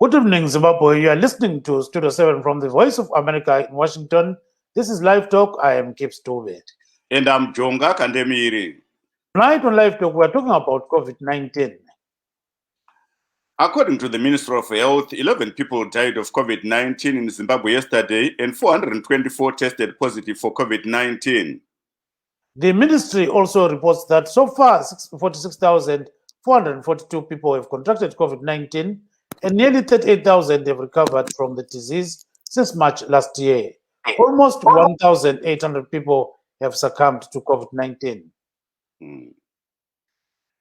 Good evening, Zimbabwe. You are listening to Studio 7 from the Voice of America in Washington. This is Live Talk. I am Kip Stove. And I'm Jonga Kandemiri. Tonight on Live Talk, we are talking about COVID-19. According to the Minister of Health, 11 people died of COVID-19 in Zimbabwe yesterday and 424 tested positive for COVID-19. The ministry also reports that so far 46,442 people have contracted COVID-19 and nearly 38,000 have recovered from the disease since March last year. Almost 1,800 people have succumbed to COVID-19.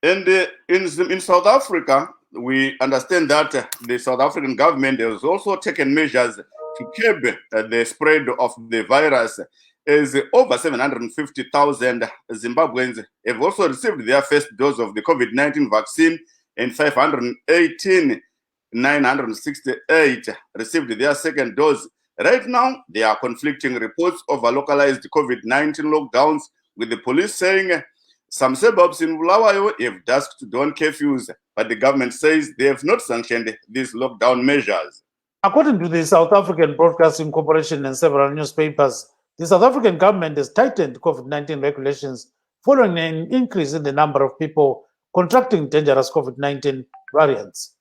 And in South Africa, we understand that the South African government has also taken measures to curb the spread of the virus, as over 750,000 Zimbabweans have also received their first dose of the COVID-19 vaccine, and 518,968 received their second dose. Right now, there are conflicting reports over localized COVID-19 lockdowns, with the police saying some suburbs in Bulawayo have dusk to dawn curfews, but the government says they have not sanctioned these lockdown measures. According to the South African Broadcasting Corporation and several newspapers, the South African government has tightened COVID-19 regulations following an increase in the number of people contracting dangerous COVID-19 variants.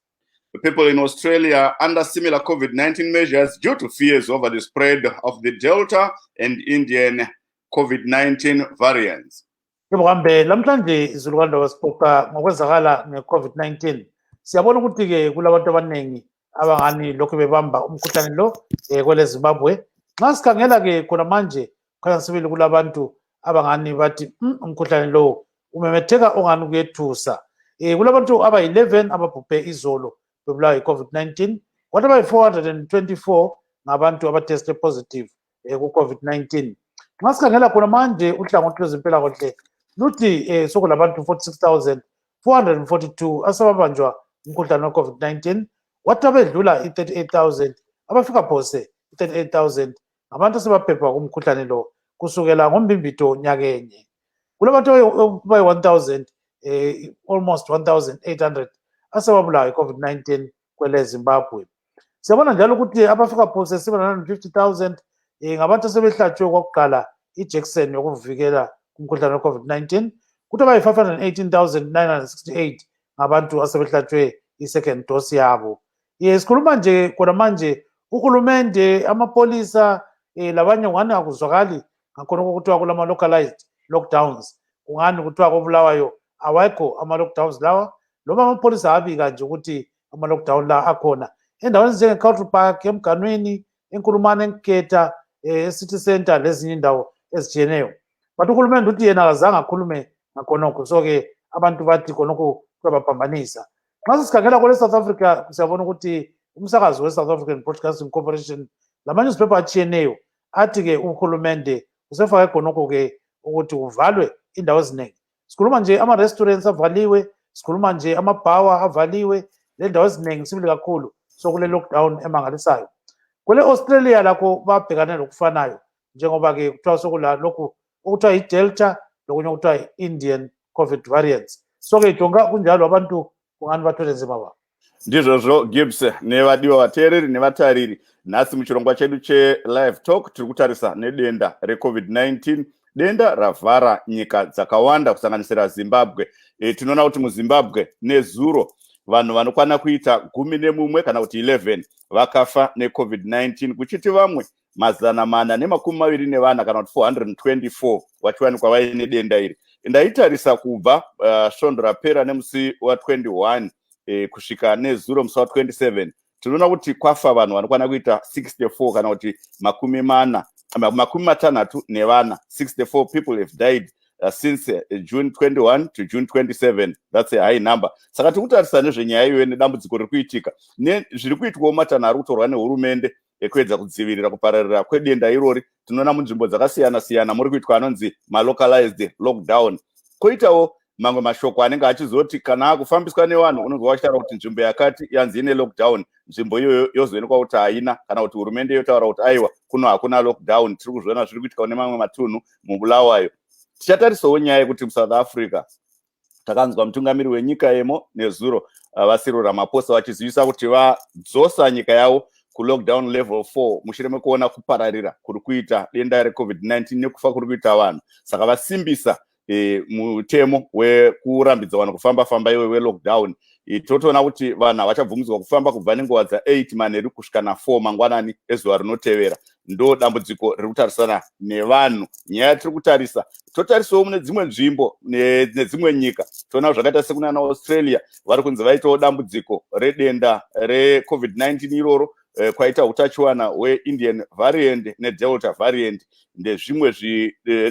The people in Australia under similar COVID-19 measures due to fears over the spread of the Delta and Indian COVID-19 variants. Njengoba lamhlanje izulukanda wasipoka ngokwenzakala nge-COVID-19, siyabona ukuthi-ke kulabantu abaningi abangani lokhu bebamba umkhuhlane lo kwele Zimbabwe. Nxa sikhangela-ke khona manje khanya sibili kulabantu abangani bathi umkhuhlane lo umemetheka ongani kuyethusa. Kulabantu abayi-11 ababhubhe izolo bebulawa yi-COVID-19, kwathi abayi-424 ngabantu abateste positive ku-COVID-19. Nxa sikhangela khona manje uhlangothi lwezempilakahle luthi sokulabantu 46,442 asebabanjwa umkhuhlane we-COVID-19, wathi abedlula i-38,000 abafika phose i-38,000 ngabantu asebaphepha kumkhuhlane lo kusukela ngombimbito nyakenye. Kulabantu abayi-1,000 almost 1,800 asebabulawa yi-COVID-19 kwele Zimbabwe. Siyabona njalo ukuthi abafika phose 750,000 ngabantu asebehlatshwe kwakuqala ijekiseni yokuvikela kumkhuhlane we-COVID-19, kuthi abayi-518,968 ngabantu asebehlatshwe i-second dose yabo. Sikhuluma nje khona manje uhulumende, amapolisa labanye ngani akuzwakali ngakhona okuthiwa kulama-localized lockdowns. Kungani kuthiwa kobulawayo awekho ama-lockdowns lawa, noma amapolisa abika nje ukuthi ama-lockdown la akhona endaweni njenge-Culture Park, emganwini, eNkulumane, eNketa, e-City Center lezinye indawo ezitshiyeneyo. But uhulumende uthi yena akazange akhulume ngakhonokho, so-ke abantu bathi khonokho kuyabaphambanisa. Nxa sisikhangela kwele South Africa siyabona ukuthi umsakazo we-South African Broadcasting Corporation lama-newspaper atshiyeneyo athi-ke uhulumende usefake khonokho-ke ukuthi kuvalwe indawo eziningi. Sikhuluma nje ama-restaurants avaliwe, sikhuluma nje amabhawa avaliwe, le ndawo eziningi sibili kakhulu sokule lockdown emangalisayo. Kwele Australia lakho babhekane lokufanayo, njengoba-ke kuthiwa sokula lokhu okuthiwa yi-Delta lokunye okuthiwa yi-Indian COVID variants. So-ke Jonga kunjalo abantu kungani bathwele nzima ba. Ndizvozvo Gibbs nevadiwa vateereri nevatariri, nhasi muchirongwa chedu che-Live Talk tiri kutarisa nedenda re-COVID-19, denda ravhara nyika dzakawanda kusanganisira Zimbabwe. Tinoona kuti muZimbabwe nezuro vanhu vanokwana kuita 11 kana kuti 11 vakafa ne-COVID-19, kuchiti vamwe 424 kana kuti 424 vachiwanikwa vaine denda iri. Ndaitarisa kubva svondo rapera nemusi wa21 kusvika nezuro musi wa27, tinoona kuti kwafa vanhu vanokwana kuita 64 kana kuti 64 people have died since June 21 to June 27. That's a high number. Saka tikutarisa nezvenyaya iyoyo nedambudziko riri kuitika zviri kuitwawo matanho ari kutorwa nehurumende ekuedza kudzivirira kupararira kwedenda irori. Tinoona munzvimbo dzakasiyana siyana muri kuitwa anonzi ma-localized lockdown. Koitawo mamwe mashoko anenge achizoti kana akufambiswa nevanhu unonzwa vachitaura kuti nzvimbo yakati yanzi ine lockdown, nzvimbo iyoyo yozoonekwa kuti haina, kana kuti hurumende yotaura kuti aiwa kuno hakuna lockdown. Tiri kuzviona zviri kuitika nemamwe matunhu mubulawayo. Tichatarisawo nyaya yekuti muSouth Africa takanzwa mutungamiri wenyika yemo nezuro Cyril Ramaphosa vachizivisa kuti vadzosa nyika yavo kulockdown level 4 mushure mekuona kupararira kuri kuita denda reCovid-19 nekufa kuri kuita vanhu. Saka vasimbisa mutemo wekurambidza vanhu kufamba iwe welockdown. Totoona kuti vanhu havachabvumidzwa kufamba kubva nenguva dza8 manheru kusvika na4 mangwanani ezuva rinotevera. Ndo dambudziko riri kutarisana nevanhu. Nyaya tiri kutarisa totarisawo mune dzimwe nzvimbo nedzimwe nyika. Toona zvakaita sekunana Australia vari kunzi vaitawo dambudziko redenda reCovid-19 iroro kwaita utachiwana hweIndian variant neDelta variant ndezvimwe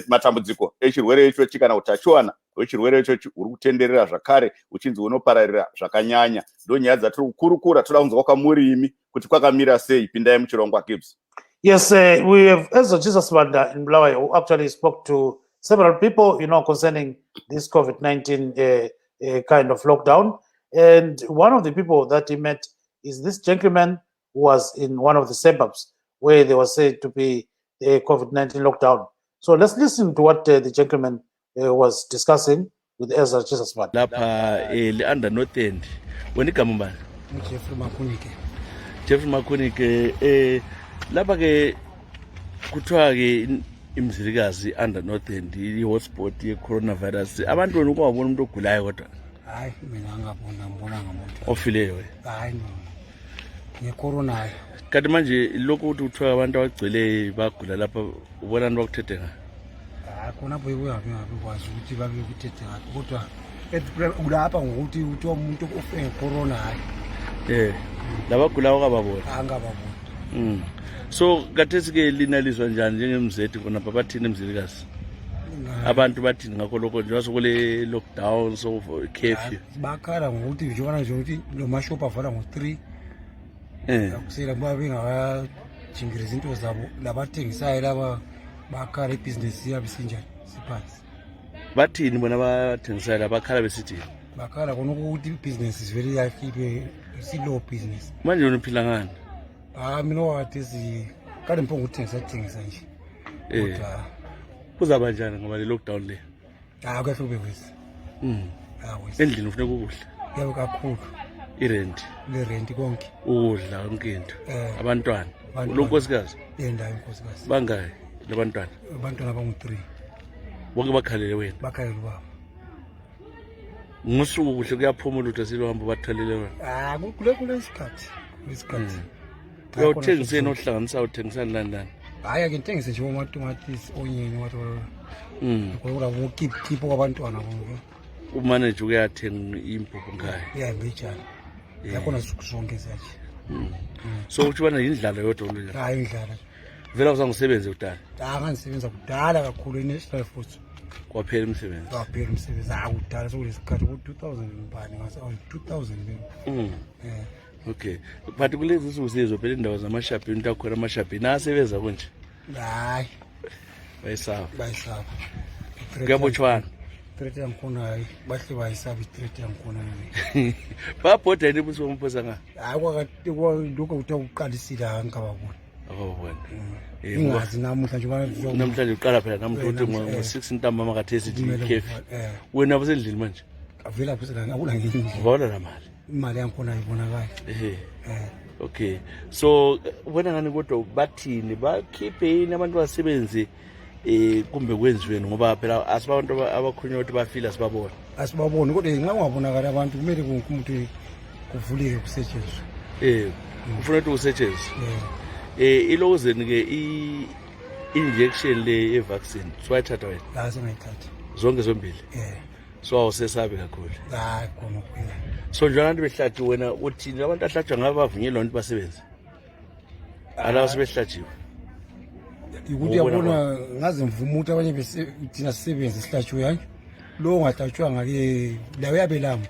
matambudziko echirwere ichochi kana utachiwana hwechirwere ichochi uri kutenderera zvakare uchinzi unopararira zvakanyanya. Ndo nyaya dzatiri kukurukura toda kunzwa kwamuri kuti kwakamira sei. Pindai muchirongwa Gibbs. Yes, we have Ezra Jesus Banda in Bulawayo who actually spoke to several people, concerning this COVID-19 kind of lockdown. And one of the people that he met is this gentleman who was in one of the suburbs where there was said to be a COVID-19 lockdown. So let's listen to what the gentleman was discussing with Ezra Jesus Banda. Lapa under North End. When you come back? Jeffrey Makunike, lapha ke kuthiwa ke imzilikazi under North End i-hotspot ye-coronavirus abantu wena ukwabona umuntu ogulayo kodwa hayi mina ngibona ngamuntu ofileyo hayi ngecorona kanti manje lokho ukuthi kuthiwa abantu abagcwele bagula lapha ubona abantu bakuthethe nga khona boyibuyabi kwazi ukuthi babe kuthethe ngakho kodwa kulapha ngokuthi uthiwa umuntu ofe ngecorona hayi labagulayo kababona angababona so kathesi ke linalizwa njani njengemzeti khona bathini emzilikazi abantu bathini ngakho lokho nje wasokule lockdown so curfew bakhala ngokuthi njengona nje ukuthi lo mashop avala ngo3 akusela babe ngabajingiriza izinto zabo labathengisayo laba bakhala ibusiness yabo sinjani siphansi bathini bona bathengisayo labakhala besithi bakhala khona ukuthi ibusiness is very yakhibe slow business manje unophila ngani mina wathi kade mphongo uthengisa nje kodwa kuzaba njani ngoba le lockdown le kuyafika wesi endlini ufuneka ukudla yebo kakhulu irent le rent konke ukudla konke into abantwana lo nkosikazi yendawo inkosikazi bangayi labantwana abangu3 bonke bakhalele wena bakhalele baba ngosuku kuhle kuyaphumula ukuthi asilohambo bathalele wena kule isikhathi uyawuthengiseni ohlanganisa uthengisani landani hayi ake ngithengise nje omatomatisi onyeni kodwa keep kwabantwana bonke umanager uyathenga impuphu ngaya ngejana yakhona zonke zathi so uthi bana indlala yodwa lo hayi indlala vela uzangisebenze kudala ngangisebenza kudala kakhulu eNational Foods kwaphela umsebenzi kudala sokulesikhathi ku-2000 mbani ngase 2000 okay but kulezi insuku sizwe phela indawo zamashabhini into akhona amashabhini asebenza konje hayi bayisaba kuyabotshwana threat yangikhona hayi bahle bayisaba i-threat yangikhona babhoda yini ubuthi bomphosa nga hayi lokho ukuthi ukuqalisile angikababona ingazi namuhla nje namhlanje uqala phela namuntu uthi ngo6 ntambama kathesi ikhefu wena abasendlini manje avela phela akula ngenye vawula la mali imali yangikhona ayibonakala okay so wena ngani kodwa bathini bakhiphe yini abantu basebenze kumbe kwenziweni ngoba phela asibantu abakhulunywa ukuthi bafila asibabona kodwa nxa ungabonakala abantu kumele umuntu kuvuleke kusetshenzwe ufuna ukuthi kusetshenzwe ilozeni ke i-injection le ye-vaccine swayithatha wena sengayithatha zonke zombili so awusesabi kakhulu khona kuphela so nje abantu behlathi wena uthini abantu ahlatshwa ngaba bavunyelwa ukuthi basebenze alaba sebehlatshiwe ukuthi yabona ngaze mvuma ukuthi abanye thina sisebenze sihlatshiwe kanje lo ongahlatshwanga ke lawo yabelamba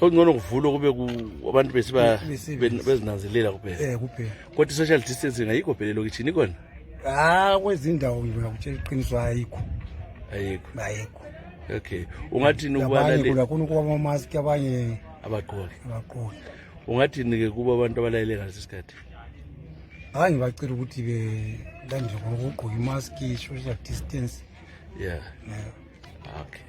so ngcono kuvulwa kube abantu besiba bezinanzelela kuphela kuphela kodwa social distancing ayikho phela lokishini ikona kwezindawo ngibona ukutshela iqiniso ayikho okay ungathini ukubana khona kuba ama-mask abanye abaqoki ungathini ke kuba abantu abalayele ngalesi sikhathi hayi ngibacela ukuthi belandele khona ukugqoka imask social distance okay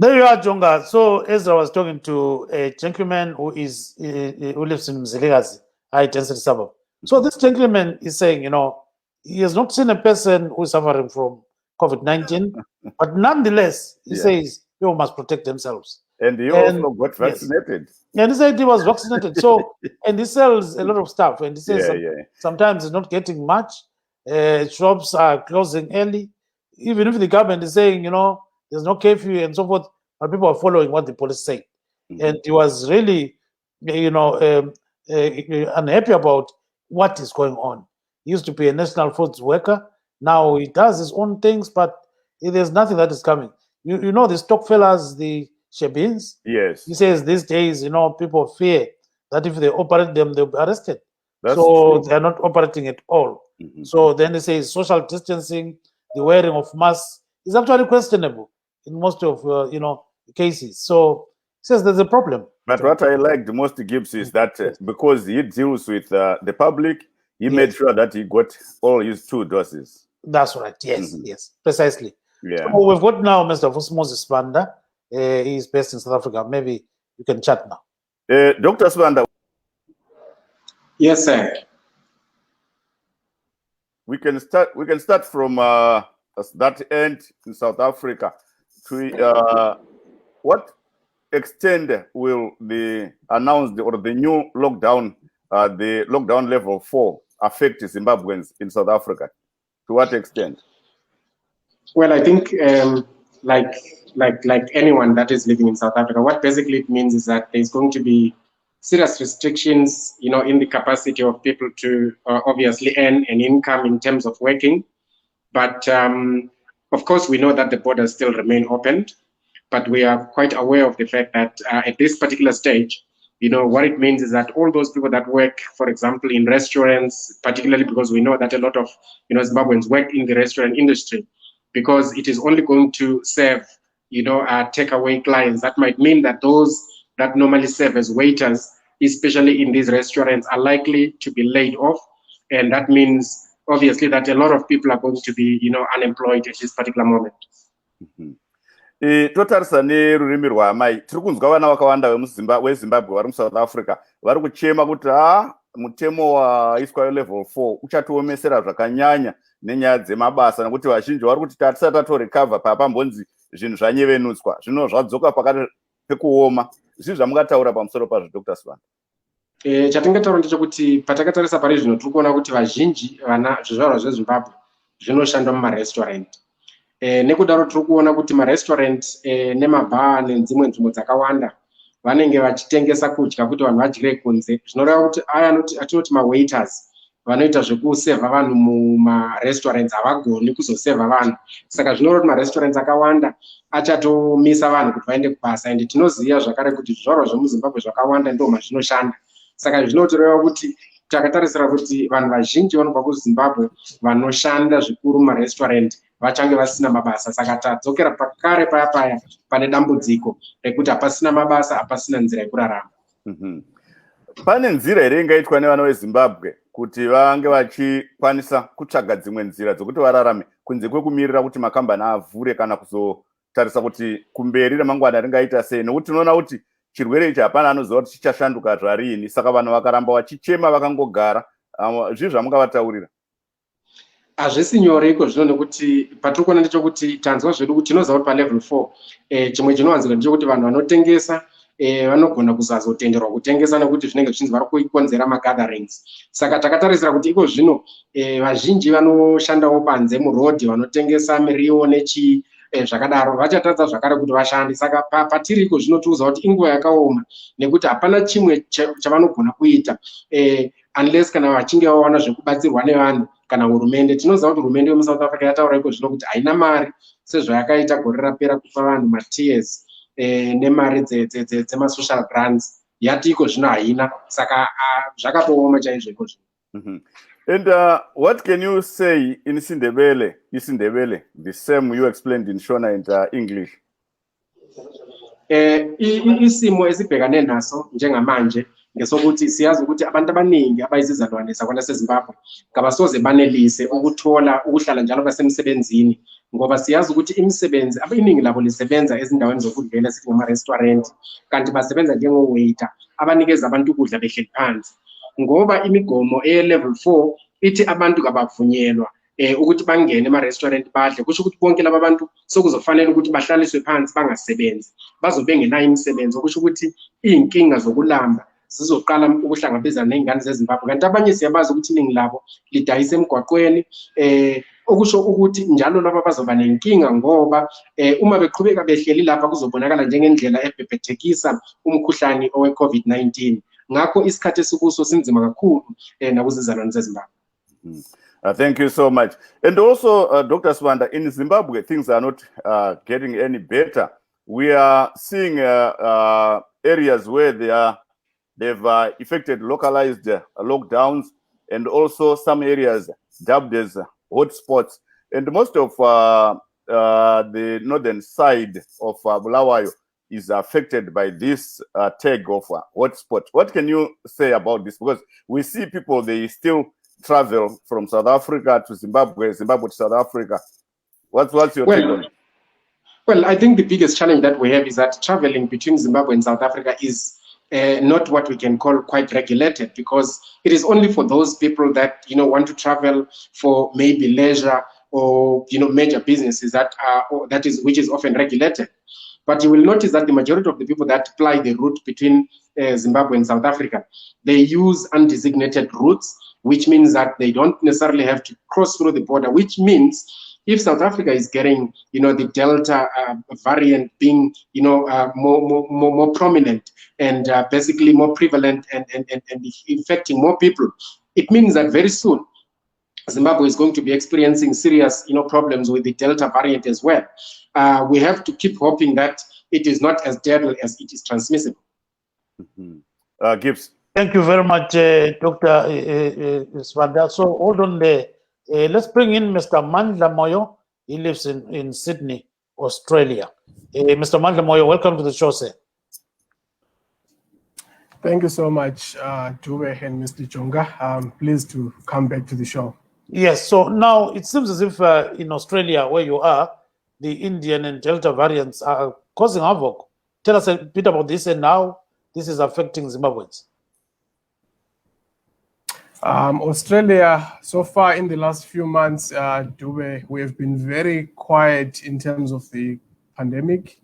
There you are, Jonga. So Ezra was talking to a gentleman who lives in Mzilikazi, high density suburb. So this gentleman is saying, he has not seen a person who is suffering from COVID-19, but nonetheless, he says people must protect themselves. And he also got vaccinated. Yes. And he said he was vaccinated. So, and he sells a lot of stuff. And he says sometimes he's not getting much. Shops are closing early. Even if the government is saying, there's no curfew and so forth, but people are following what the police say. And he was really, unhappy about what is going on. He used to be a national foods worker. Now he does his own things, but there's nothing that is coming. You know the stockfellas, the Shebins? Yes. He says these days, people fear that if they operate them, they'll be arrested. That's so true. They're not operating at all. So then they say social distancing, the wearing of masks is actually questionable in most of, cases. So he says there's a problem. But what I liked most, Gibbs, is that because he deals with the public, he made sure that he got all his 2 doses. That's right. Yes, yes, precisely. Yeah. So we've got now Mr. Moses Spanda. He's based in South Africa. Maybe you can chat now. Dr. Spanda. Yes, sir. We can start from that end in South Africa. To what extent will the announced or the new lockdown, the lockdown level 4, affect Zimbabweans in South Africa? To what extent? Well, I think like anyone that is living in South Africa, what basically it means is that there's going to be serious restrictions, in the capacity of people to obviously earn an income in terms of working. But of course, we know that the borders still remain open, but we are quite aware of the fact that at this particular stage, what it means is that all those people that work, for example, in restaurants, particularly because we know that a lot of Zimbabweans work in the restaurant industry, because it is only going to serve takeaway clients. That might mean that those that normally serve as waiters, especially in these restaurants, are likely to be laid off, and that means obviously that a lot of people are going to be unemployed at this particular moment. Totarisa nerurimi rwamai tiri kunzwa vana vakawanda vezimbabwe vari muSouth Africa vari kuchema kuti mutemo waiswa level 4 uchatiomesera zvakanyanya nenyaya dzemabasa, nekuti vazhinji vari kuti tatisati tatorecover papambonzi zvinhu zvanyevenutswa zvino zvadzoka pakati pekuoma. Zvii zvamungataura pamusoro pazvo, Dr. Spanda? Chatingataura ndechekuti patakatarisa pari zvino tiri kuona kuti vazhinji vana zvizvarwa zveZimbabwe zvinoshanda mumarestaurant. Nekudaro tiri kuona kuti marestaurant nemabhaa nedzimwe nzvimbo dzakawanda vanenge vachitengesa kudya kuti vanhu vadyire kunze. Zvinoreva kuti aya atinoti mawaiters vanoita zvekuseva vanhu mumarestaurants havagoni kuzoseva vanhu. Saka zvinoreva kuti marestaurants akawanda achatomisa vanhu kuti vaende kubasa, ende tinoziva zvakare kuti zvizvarwa zvemuZimbabwe zvakawanda ndo mazvinoshanda. Saka zvinotoreva kuti takatarisira kuti vanhu vazhinji vanobva kuZimbabwe vanoshanda zvikuru mumarestaurant vachange vasina mabasa. Saka tadzokera pakare paya pane dambudziko rekuti hapasina mabasa, hapasina nzira yekurarama. Pane nzira here ingaitwa nevana veZimbabwe kuti vange vachikwanisa kutsvaga dzimwe nzira dzokuti vararame kunze kwekumirira kuti makambani avhure kana kuzotarisa kuti kumberi ramangwana ringaita sei? Nokuti tinoona kuti chirwere ichi hapana anoziva kuti chichashanduka zvarini, saka vanhu vakaramba vachichema vakangogara. Zvii zvamungavataurira? Hazvisi nyore iko zvino, nekuti patiri kuona ndechekuti tanzwa zvedu kuti tinoziva kuti palevel 4 chimwe chinowanzika ndechekuti vanhu vanotengesa vanogona kusazotenderwa kutengesa nekuti zvinenge zvichinzi vari kukonzera magatherings. Saka takatarisira kuti iko zvino vazhinji vanoshandawo panze murodhi vanotengesa miriwo nechi zvakadaro vachatadza zvakare kuti vashande. Saka patiri iko zvino tikuziva kuti inguva yakaoma, nekuti hapana chimwe chavanogona kuita unless kana vachinge vawana zvekubatsirwa nevanhu kana hurumende. Tinoziva kuti hurumende yemuSouth Africa yataura iko zvino kuti haina mari sezvayakaita gore rapera kupa vanhu matiers nemari dzemasocial grants. Yati iko zvino haina, saka zvakatooma chaizvo iko zvino. And what can you say in Isindebele, the same you explained in Shona and English? Isimo esibhekane naso njengamanje ngesokuthi siyazi ukuthi abantu abaningi abayizizalwane sakwana seZimbabwe kabasoze banelise ukuthola ukuhlala njalo basemsebenzini ngoba siyazi ukuthi imisebenzi abaningi labo lisebenza ezindaweni zokudlela esithi ngama-restaurant, kanti basebenza njengo-waiter abanikeza abantu ukudla behleli phansi. Ngoba imigomo eye-level 4 ithi abantu kabavunyelwa ukuthi bangene ema-restaurant badle, kusho ukuthi bonke laba bantu sokuzofanele ukuthi bahlaliswe phansi bangasebenzi, bazobe bengenayo imisebenzi, okusho ukuthi iy'nkinga zokulamba zizoqala ukuhlangabezana ney'ngane zeZimbabwe. Kanti abanye siyabazi ukuthi iningi labo lidayisa emgwaqweni, okusho ukuthi njalo laba bazoba nenkinga ngoba uma beqhubeka behleli lapha kuzobonakala njengendlela ebhebhethekisa umkhuhlane owe-COVID-19. Ngakho isikhathi esikuso sinzima kakhulu nakuzizalwane zeZimbabwe. Thank you so much. And also, Dr. Swanda, in Zimbabwe, things are not getting any better. We are seeing areas where they've effected localized lockdowns, and also some areas dubbed as hotspots. And most of the northern side of Bulawayo is affected by this tag of hotspot. What can you say about this? Because we see people, they still travel from South Africa to Zimbabwe, Zimbabwe to South Africa. What's your take on it? Well, I think the biggest challenge that we have is that traveling between Zimbabwe and South Africa is not what we can call quite regulated, because it is only for those people that want to travel for maybe leisure or major businesses which is often regulated. But you will notice that the majority of the people that ply the route between Zimbabwe and South Africa, they use undesignated routes, which means that they don't necessarily have to cross through the border, which means if South Africa is getting, the Delta variant being, more prominent and basically more prevalent and infecting more people, it means that very soon Zimbabwe is going to be experiencing serious, problems with the Delta variant as well. We have to keep hoping that it is not as deadly as it is transmissible. Gibbs. Thank you very much, Dr. Swanda. So hold on there. Let's bring in Mr. Mandla Moyo. He lives in Sydney, Australia. Mr. Mandla Moyo, welcome to the show, sir. Thank you so much, Dube and Mr. Jonga. I'm pleased to come back to the show. Yes, so now it seems as if in Australia, where you are, the Indian and Delta variants are causing havoc. Tell us a bit about this and how this is affecting Zimbabweans. Australia, so far in the last few months, Dube, we have been very quiet in terms of the pandemic.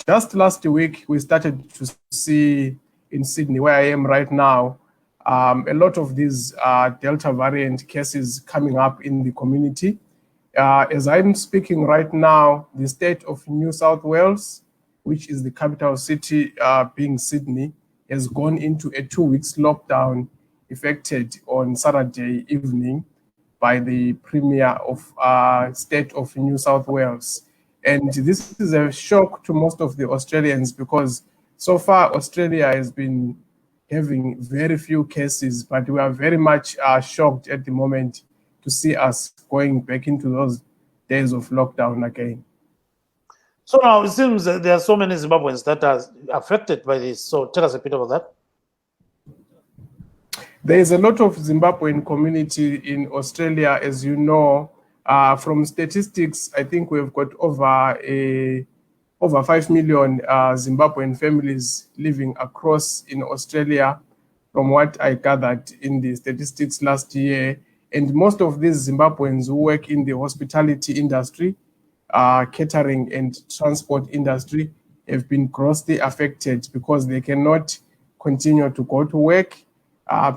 Just last week, we started to see in Sydney, where I am right now, a lot of these Delta variant cases coming up in the community. As I'm speaking right now, the state of New South Wales, which is the capital city being Sydney, has gone into a 2-week lockdown effected on Saturday evening by the Premier of state of New South Wales. And this is a shock to most of the Australians because so far Australia has been having very few cases, but we are very much shocked at the moment to see us going back into those days of lockdown again. So now it seems that there are so many Zimbabweans that are affected by this. So tell us a bit about that. There is a lot of Zimbabwean community in Australia, as you know. From statistics, I think we've got over 5 million Zimbabwean families living across in Australia, from what I gathered in the statistics last year. And most of these Zimbabweans who work in the hospitality industry, catering and transport industry have been grossly affected because they cannot continue to go to work.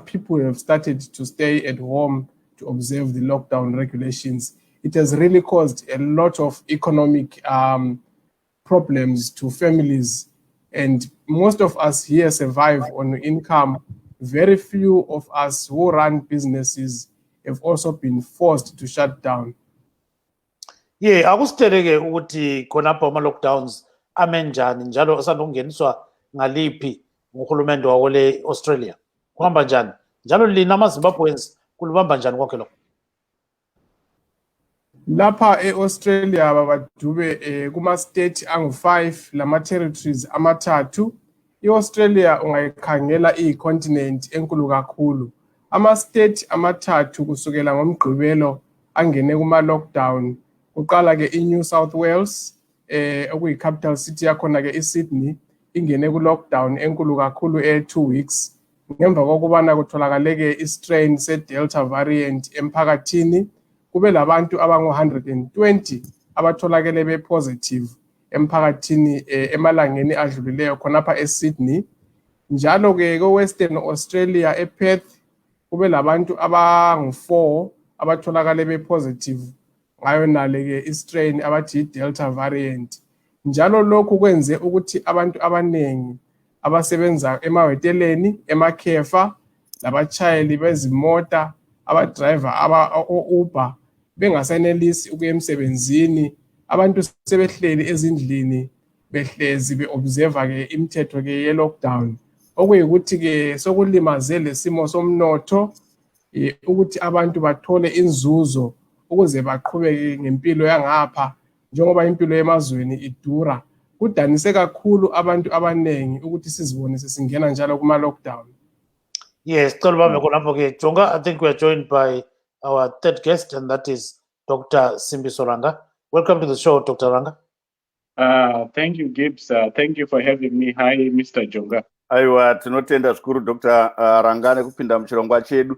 People have started to stay at home to observe the lockdown regulations. It has really caused a lot of economic problems to families, and most of us here survive on income. Very few of us who run businesses have also been forced to shut down. Yeah, akusiteleke ukuthi khonapha ama-lockdowns amenjani njalo asanongeniswa ngaliphi nguhulumende wawole Australia. Kuhamba njani? Njalo lina ama-Zimbabweans kulibamba njani konke lokho? Lapha e-Australia babadube kuma-state angu-5 lama-territories amathathu. I-Australia ungayikhangela iyi-continent enkulu kakhulu. Ama-state amathathu kusukela ngoMgqibelo angene kuma-lockdown uqala ke iNew South Wales okuyi-capital city yakhona ke iSydney ingene ku-lockdown enkulu kakhulu 2 weeks ngemva kokubana kutholakale ke i-strain se-Delta variant emphakathini kube labantu abangu-120 abatholakele be-positive emphakathini emalangeni adlulileyo khonapha eSydney njalo ke ko-Western Australia ePerth kube labantu abangu-4 abatholakale be-positive ngayo nale ke i-strain abathi i-Delta variant njalo lokhu kwenze ukuthi abantu abanengi abasebenza emahoteleni emakhefa labatshayeli bezimota abadrayiva aba-Uber bengasenelisi ukuya emsebenzini abantu sebehleli ezindlini behlezi be-observa ke imithetho ke ye-lockdown okuyikuthi ke sokulimaze lesimo somnotho ukuthi abantu bathole inzuzo ukuze baqhubeke ngempilo yangapha njengoba impilo yemazweni idura kudanise kakhulu abantu abanengi ukuthi sizibone sesingena njalo kuma-lockdown. Yes, Jonga, I think we are joined by our third guest, and that is Dr. Simbi Soranga. Welcome to the show, Dr. Ranga. Thank you, Gibbs. Thank you for having me. Hi, Mr. Jonga. Aiwa, tinotenda zvikuru Dr. Ranga nekupinda muchirongwa chedu.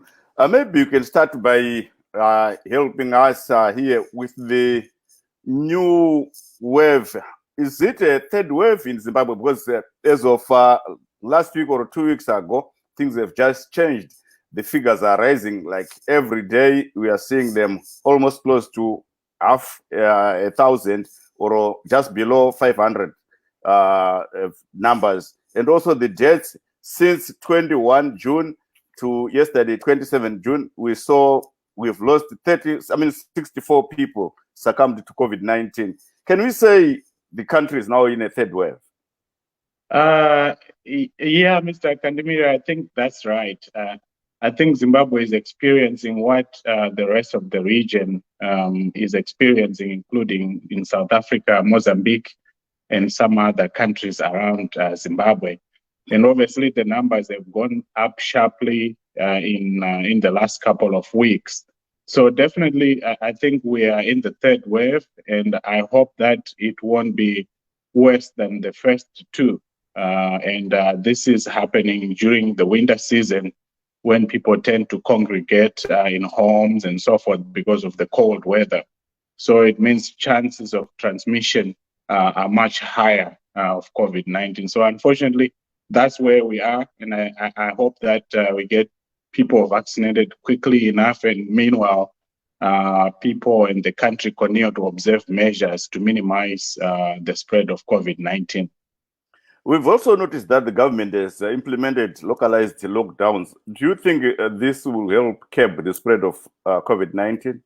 Maybe you can start by helping us here with the new wave. Is it a third wave in Zimbabwe? Because as of last week or 2 weeks ago, things have just changed. The figures are rising like every day. We are seeing them almost close to 1,000 or just below 500 numbers. And also the deaths since 21 June to yesterday, 27 June, we've lost 64 people succumbed to COVID-19. Can we say the country is now in a third wave? Yeah, Mr. Kandimira, I think that's right. I think Zimbabwe is experiencing what the rest of the region is experiencing, including in South Africa, Mozambique, and some other countries around Zimbabwe. And obviously, the numbers have gone up sharply in the last couple of weeks. So definitely, I think we are in the third wave, and I hope that it won't be worse than the first two. This is happening during the winter season when people tend to congregate in homes and so forth because of the cold weather. So it means chances of transmission are much higher of COVID-19. So unfortunately, that's where we are. And I hope that we get people vaccinated quickly enough. And meanwhile, people in the country continue to observe measures to minimize the spread of COVID-19. We've also noticed that the government has implemented localized lockdowns. Do you think this will help curb the spread of COVID-19?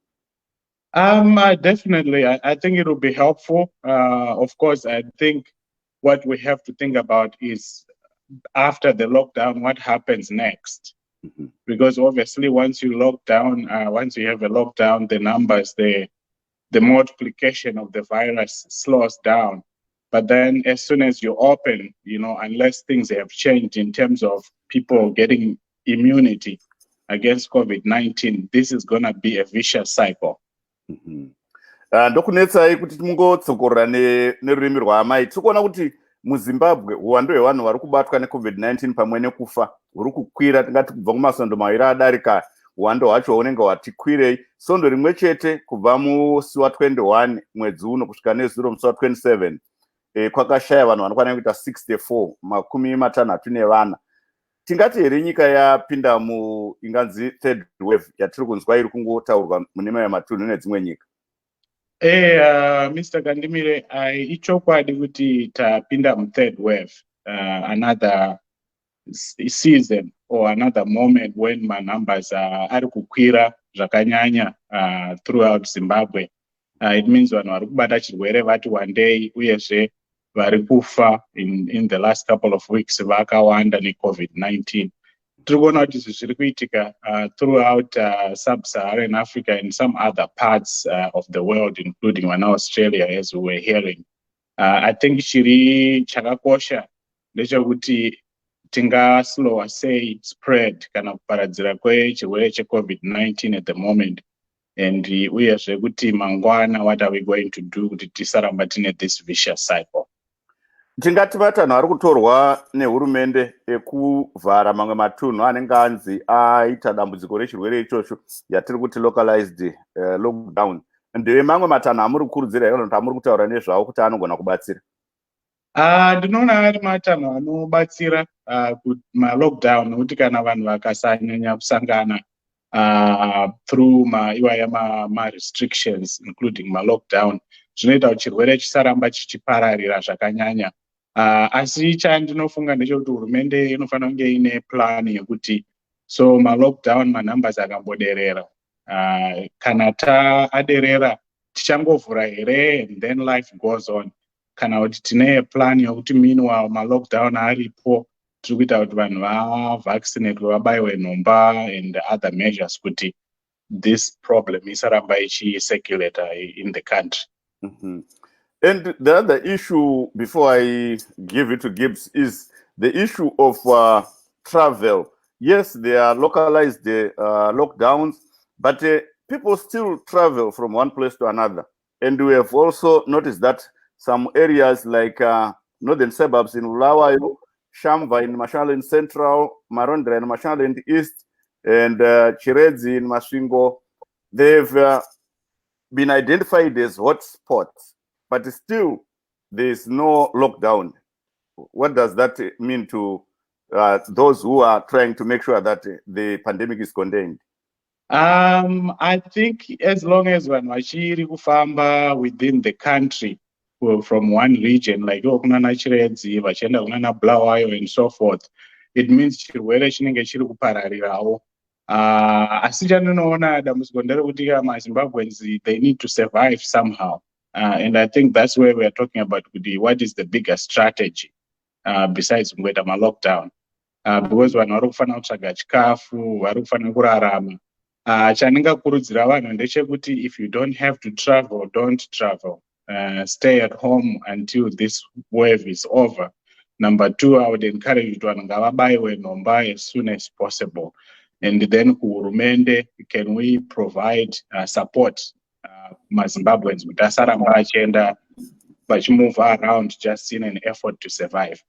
Definitely. I think it will be helpful. Of course, I think what we have to think about is after the lockdown, what happens next? Mm-hmm. Because obviously, once you lock down, once you have a lockdown, the numbers, the multiplication of the virus slows down. But then as soon as you open, unless things have changed in terms of people getting immunity against COVID-19, this is going to be a vicious cycle. Ndokunetsai kuti timungotsokorera nerurimi rwaamai tiri kuona kuti muZimbabwe uwandu hwevanhu vari kubatwa neCovid-19 pamwe nekufa huri kukwira. Tingati kubva kumasondo maviri adarika uwandu hwacho hunenge hwati kwirei. Sondo rimwe chete kubva musi wa21 mwedzi uno kusvika nezuro musi wa27 kwakashaya vanhu vanokwana kuita 64 makumi matanhatu nevana. Tingati here nyika yapinda inganzi third wave yatiri kunzwa iri kungotaurwa mune mamwe matunhu nedzimwe nyika? Mr. Kandimire, ichokwadi kuti tapinda third wave, another season or another moment when my numbers ari kukwira zvakanyanya throughout Zimbabwe. It means vanhu vari kubata chirwere vati one day uyezve vari kufa in the last couple of weeks vakawanda neCovid-19. Tiri kuona kuti izvi zviri kuitika throughout sub-Saharan Africa and some other parts of the world, including Australia, as we were hearing. I think chiri chakakosha ndechekuti tingaslowa sei spread kana kuparadzira kwechirwere cheCovid-19 at the moment. and uyezve kuti mangwana what are we going to do kuti tisaramba tine this vicious cycle. Tingati matanho ari kutorwa nehurumende ekuvhara mamwe matunhu anenge anzi aita dambudziko rechirwere ichocho yatiri kuti localized lockdown. Ndeve mamwe matanho amuri kukurudzira here kuti amuri kutaura nezvawo kuti anogona kubatsira? Ndinoona ari matanho anobatsira malockdown nokuti kana vanhu vakasanyanya kusangana through iwaya ma-restrictions including ma-lockdown zvinoita kuti chirwere chisaramba chichipararira zvakanyanya. Asi chandinofunga ndechekuti hurumende inofanira kunge ine plan yekuti so ma-lockdown manumbers akamboderera kana aderera tichangovhura here and then life goes on, kana kuti tine plan yokuti meanwhile ma-lockdown aripo tiri kuita kuti vanhu vavaccinate vabayiwe nhomba and other measures kuti this problem isaramba ichicirculate in the country. And the other issue, before I give it to Gibbs, is the issue of travel. Yes, there are localized lockdowns, but people still travel from one place to another. And we have also noticed that some areas like northern suburbs in Bulawayo, Shamva in Mashonaland Central, Marondra in Mashonaland East, and Chiredzi in Masvingo, they've been identified as hotspots. But still, there is no lockdown. What does that mean to those who are trying to make sure that the pandemic is contained? I think as long as vanhu vachiri kufamba within the country from one region, like kunana Chiredzi, vachienda kunana Bulawayo and so forth, it means chirwere chinenge chiri kupararirawo. Asi chandinoona dambudziko nderekuti maZimbabweans, they need to survive somehow. And I think that's where we are talking about what is the bigger strategy besides kuita ma-lockdown. Because vanhu vari kufanira kutsvaga chikafu, vari kufanira kurarama. Chandingakurudzira vanhu ndechekuti if you don't have to travel, don't travel. Stay at home until this wave is over. Number two, I would encourage you to ngavabayiwe nhomba as soon as possible. And then kuhurumende, can we provide support maZimbabweans kuti asaramba achienda vachimove around just in an effort to survive.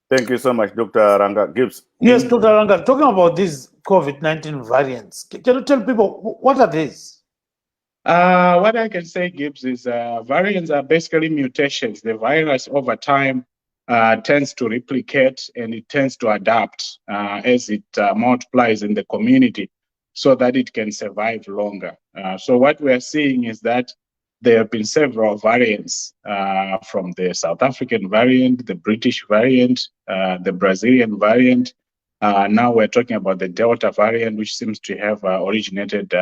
Thank you so much, Dr. Ranga. Gibbs. Yes, Dr. Ranga, talking about these COVID-19 variants, can you tell people what are these? What I can say, Gibbs, is variants are basically mutations. The virus over time tends to replicate and it tends to adapt as it multiplies in the community, so that it can survive longer. So what we are seeing is that there have been several variants from the South African variant, the British variant, the Brazilian variant. Now we're talking about the Delta variant, which seems to have originated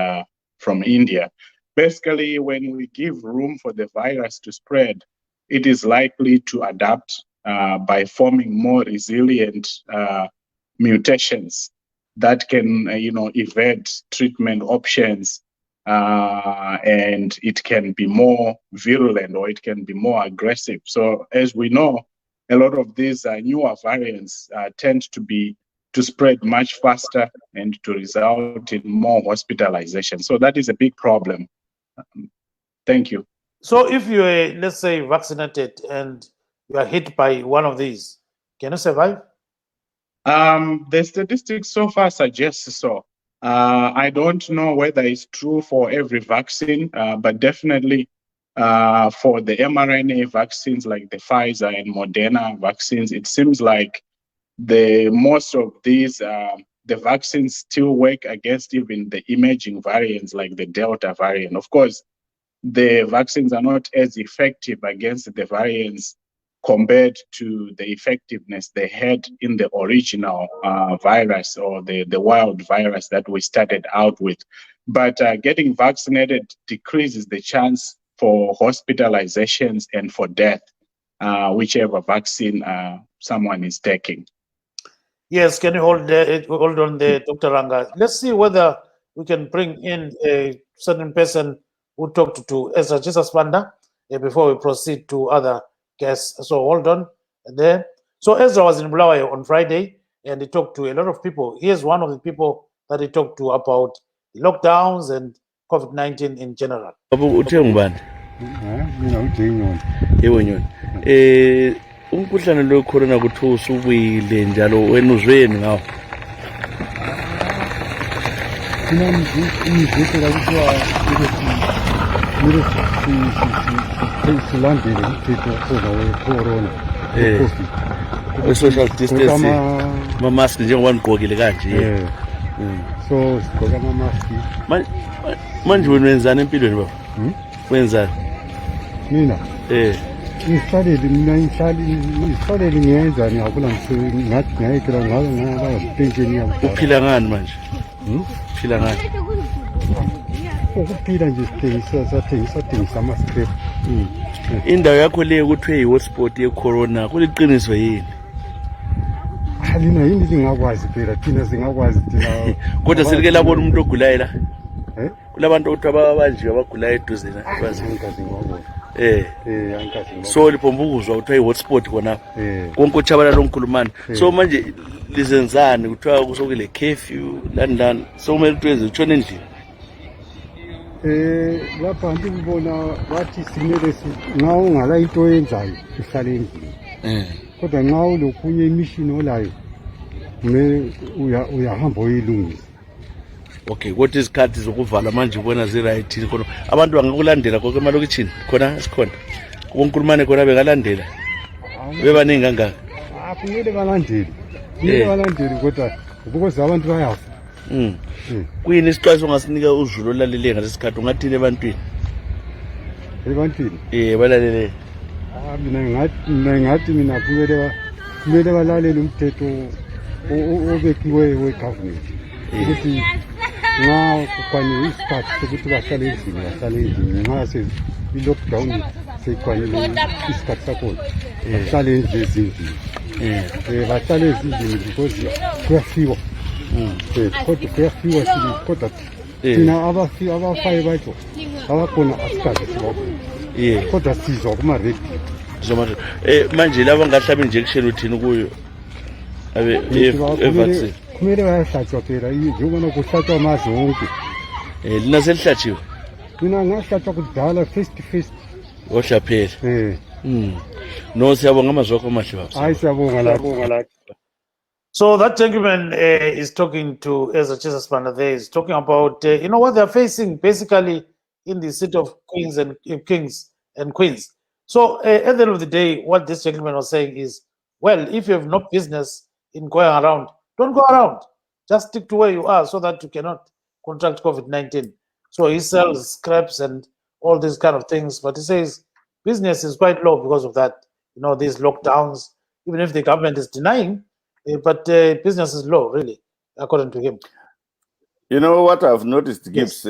from India. Basically, when we give room for the virus to spread, it is likely to adapt by forming more resilient mutations that can, evade treatment options, and it can be more virulent or it can be more aggressive. So, as we know, a lot of these newer variants tend to spread much faster and to result in more hospitalization. So that is a big problem. Thank you. So, if you are, let's say, vaccinated and you are hit by one of these, can you survive? The statistics so far suggest so. I don't know whether it's true for every vaccine, but definitely for the mRNA vaccines like the Pfizer and Moderna vaccines, it seems like most of these, the vaccines still work against even the emerging variants like the Delta variant. Of course, the vaccines are not as effective against the variants compared to the effectiveness they had in the original virus or the wild virus that we started out with. But getting vaccinated decreases the chance for hospitalizations and for death, whichever vaccine someone is taking. Yes, can you hold on there, Dr. Ranga? Let's see whether we can bring in a certain person who talked to Ezra Jesus Panda before we proceed to other guests. So hold on there. So Ezra was in Bulawayo on Friday and he talked to a lot of people. Here's one of the people that he talked to about the lockdowns and COVID-19 in general. Uthe ngubani? Mina uJenyoni. Yebo Nyoni. Umkhuhlane lo corona kuthiwa usubuyile njalo wena uzweni ngawo. Mina umzisi kuthiwa silandele umthetho we-corona. Social distancing. Ama-mask njengoba nigqokile kanje. So sigqoka ama-mask. Manje wena wenzani empilweni baba? Wenzani? Mina ngihlalele ngiyenzani ngakula ngathi ngayekela ngaba pension yami. Uphila ngani manje? Uphila ngani? Ukuphila nje sathengisa ama-scrap. Indawo yakho le kuthiwe yi-hotspot ye-corona kuliqiniso yini? Lina yini lingakwazi phela thina singakwazi thina. Kodwa selike labona umuntu ogulayo la? Kulabantu ukuthi ababanjiwe abagulayo eduze na? So liphomba ukuzwa kuthiwa yi-hotspot khona konke utshabalala lonkhulumane. So manje lizenzani kuthiwa kusokule curfew lani so kumele utwenze utshone endlini? Lapha ngibona bathi simele nxa ungala into oyenzayo uhlale endlini. Kodwa nxa ulokhunye imishini olayo uyahamba uyilungisa. Okay, kodwa izikhathi zokuvala manje ubona zi-right khona abantu bangakulandela konke emalokitshini khona sikhona konkulumane khona bengalandela bebaningi kangaka? Kumele balandele kodwa because abantu bayafa. Kuyini isixwayiso ongasinika uzulu olalele ngalesi sikhathi ungathini ebantwini? Balalele. Mina kumele balalele umthetho obekiwe we-government ukuthi nxa kukwaniwe isikhathi sokuthi bahlale endlini nxa i-lockdown seyikwanile isikhathi sakhona bahlale ezindlini. Bahlale ezindlini because kuyafiwa. Kodwa kuyafiwa kodwa thina abafayo batsho abakhona asikaze sibabona. Kodwa sizwa kuma-radio. Manje laba ngahlaba injection uthini kuyo vaccine? Kumele bayahlatshwa phela njengobana kuhlatshwa amazwe wonke. Lina selihlatshiwe? Mina ngahlatshwa kudala first. Ohla phela. No, siyabonga amazwi akho amahle baba. Hayi siyabonga lapho. So that gentleman is talking to Ezra Chesasmana there, is talking about what they're facing basically in the city of kings and queens. So at the end of the day, what this gentleman was saying is, well, if you have no business in going around, don't go around. Just stick to where you are so that you cannot contract COVID-19. So he sells scraps and all these kind of things, but he says business is quite low because of that. These lockdowns, even if the government is denying, but business is low, really, according to him. You know what I've noticed, Gibbs,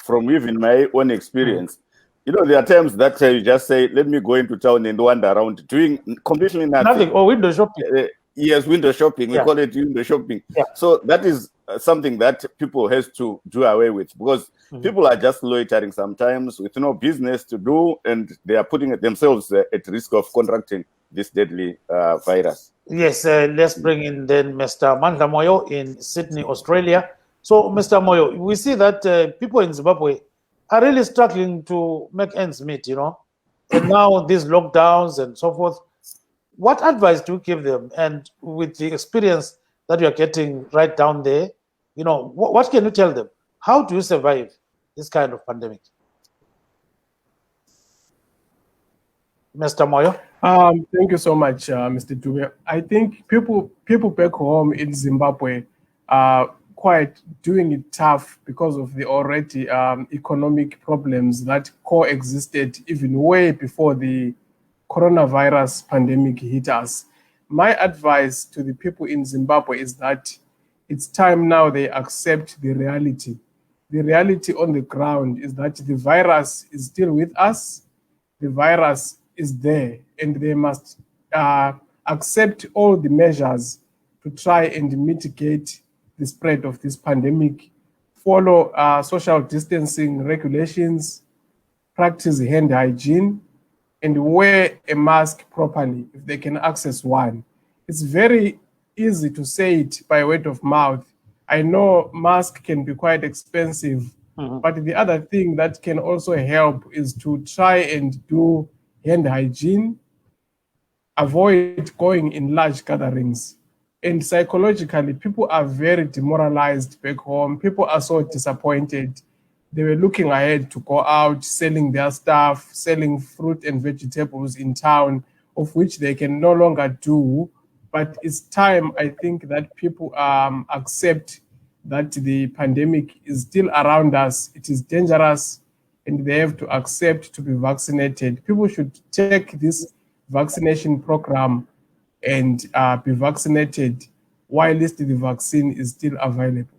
from even my own experience. There are times that you just say, let me go into town and wander around, doing completely nothing. Or window shopping. Yes, window shopping. We call it window shopping. So that is something that people has to do away with, because people are just loitering sometimes with no business to do, and they are putting themselves at risk of contracting this deadly virus. Yes, let's bring in then Mr. Mandla Moyo in Sydney, Australia. So, Mr. Moyo, we see that people in Zimbabwe are really struggling to make ends meet, and now these lockdowns and so forth. What advice do you give them? And with the experience that you are getting right down there, what can you tell them? How do you survive this kind of pandemic? Mr. Moyo? Thank you so much, Mr. Dube. I think people back home in Zimbabwe are quite doing it tough because of the already economic problems that coexisted even way before the coronavirus pandemic hit us. My advice to the people in Zimbabwe is that it's time now they accept the reality. The reality on the ground is that the virus is still with us. The virus is there, and they must accept all the measures to try and mitigate the spread of this pandemic, follow social distancing regulations, practice hand hygiene, and wear a mask properly if they can access one. It's very easy to say it by word of mouth. I know masks can be quite expensive But the other thing that can also help is to try and do hand hygiene, avoid going in large gatherings. And psychologically, people are very demoralized back home. People are so disappointed. They were looking ahead to go out, selling their stuff, selling fruit and vegetables in town, of which they can no longer do. But it's time, I think, that people accept that the pandemic is still around us. It is dangerous, and they have to accept to be vaccinated. People should take this vaccination program and be vaccinated while the vaccine is still available.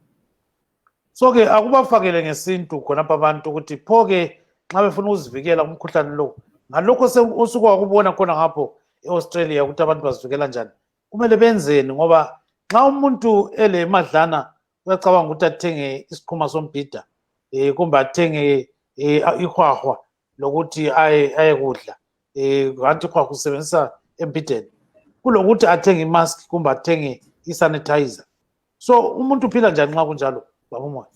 So ke akubafakele ngesintu khonapha abantu ukuthi pho-ke nxa befuna ukuzivikela kumkhuhlane lo ngalokho usuku wakubona khona ngapho e-Australia ukuthi abantu bazivikela njani kumele benzeni ngoba nxa umuntu elemadlana uyacabanga ukuthi athenge isiqhuma sombhida kumbe athenge ihwahwa lokuthi aye kudla kanti ihwahwa usebenzisa embhideni kulokuthi athenge imask kumbe athenge isanitizer. So umuntu uphila njani nxa kunjalo baba umoya?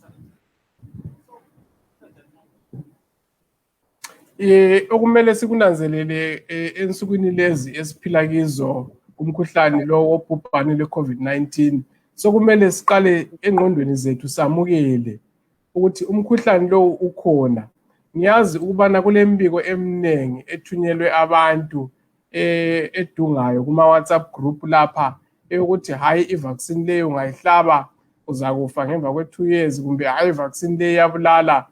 Okumele sikunanzelele ensukwini lezi esiphila kizo kumkhuhlane lo wobhubhane le-COVID-19 sokumele siqale engqondweni zethu samukele ukuthi umkhuhlane lo ukhona. Ngiyazi ukubana kulembiko eminingi ethunyelwe abantu edungayo kuma WhatsApp group lapha ukuthi hayi i-vaccine leyo ungayihlaba uzakufa ngemva kwe-2 years kumbe hayi i-vaccine leyo iyabulala.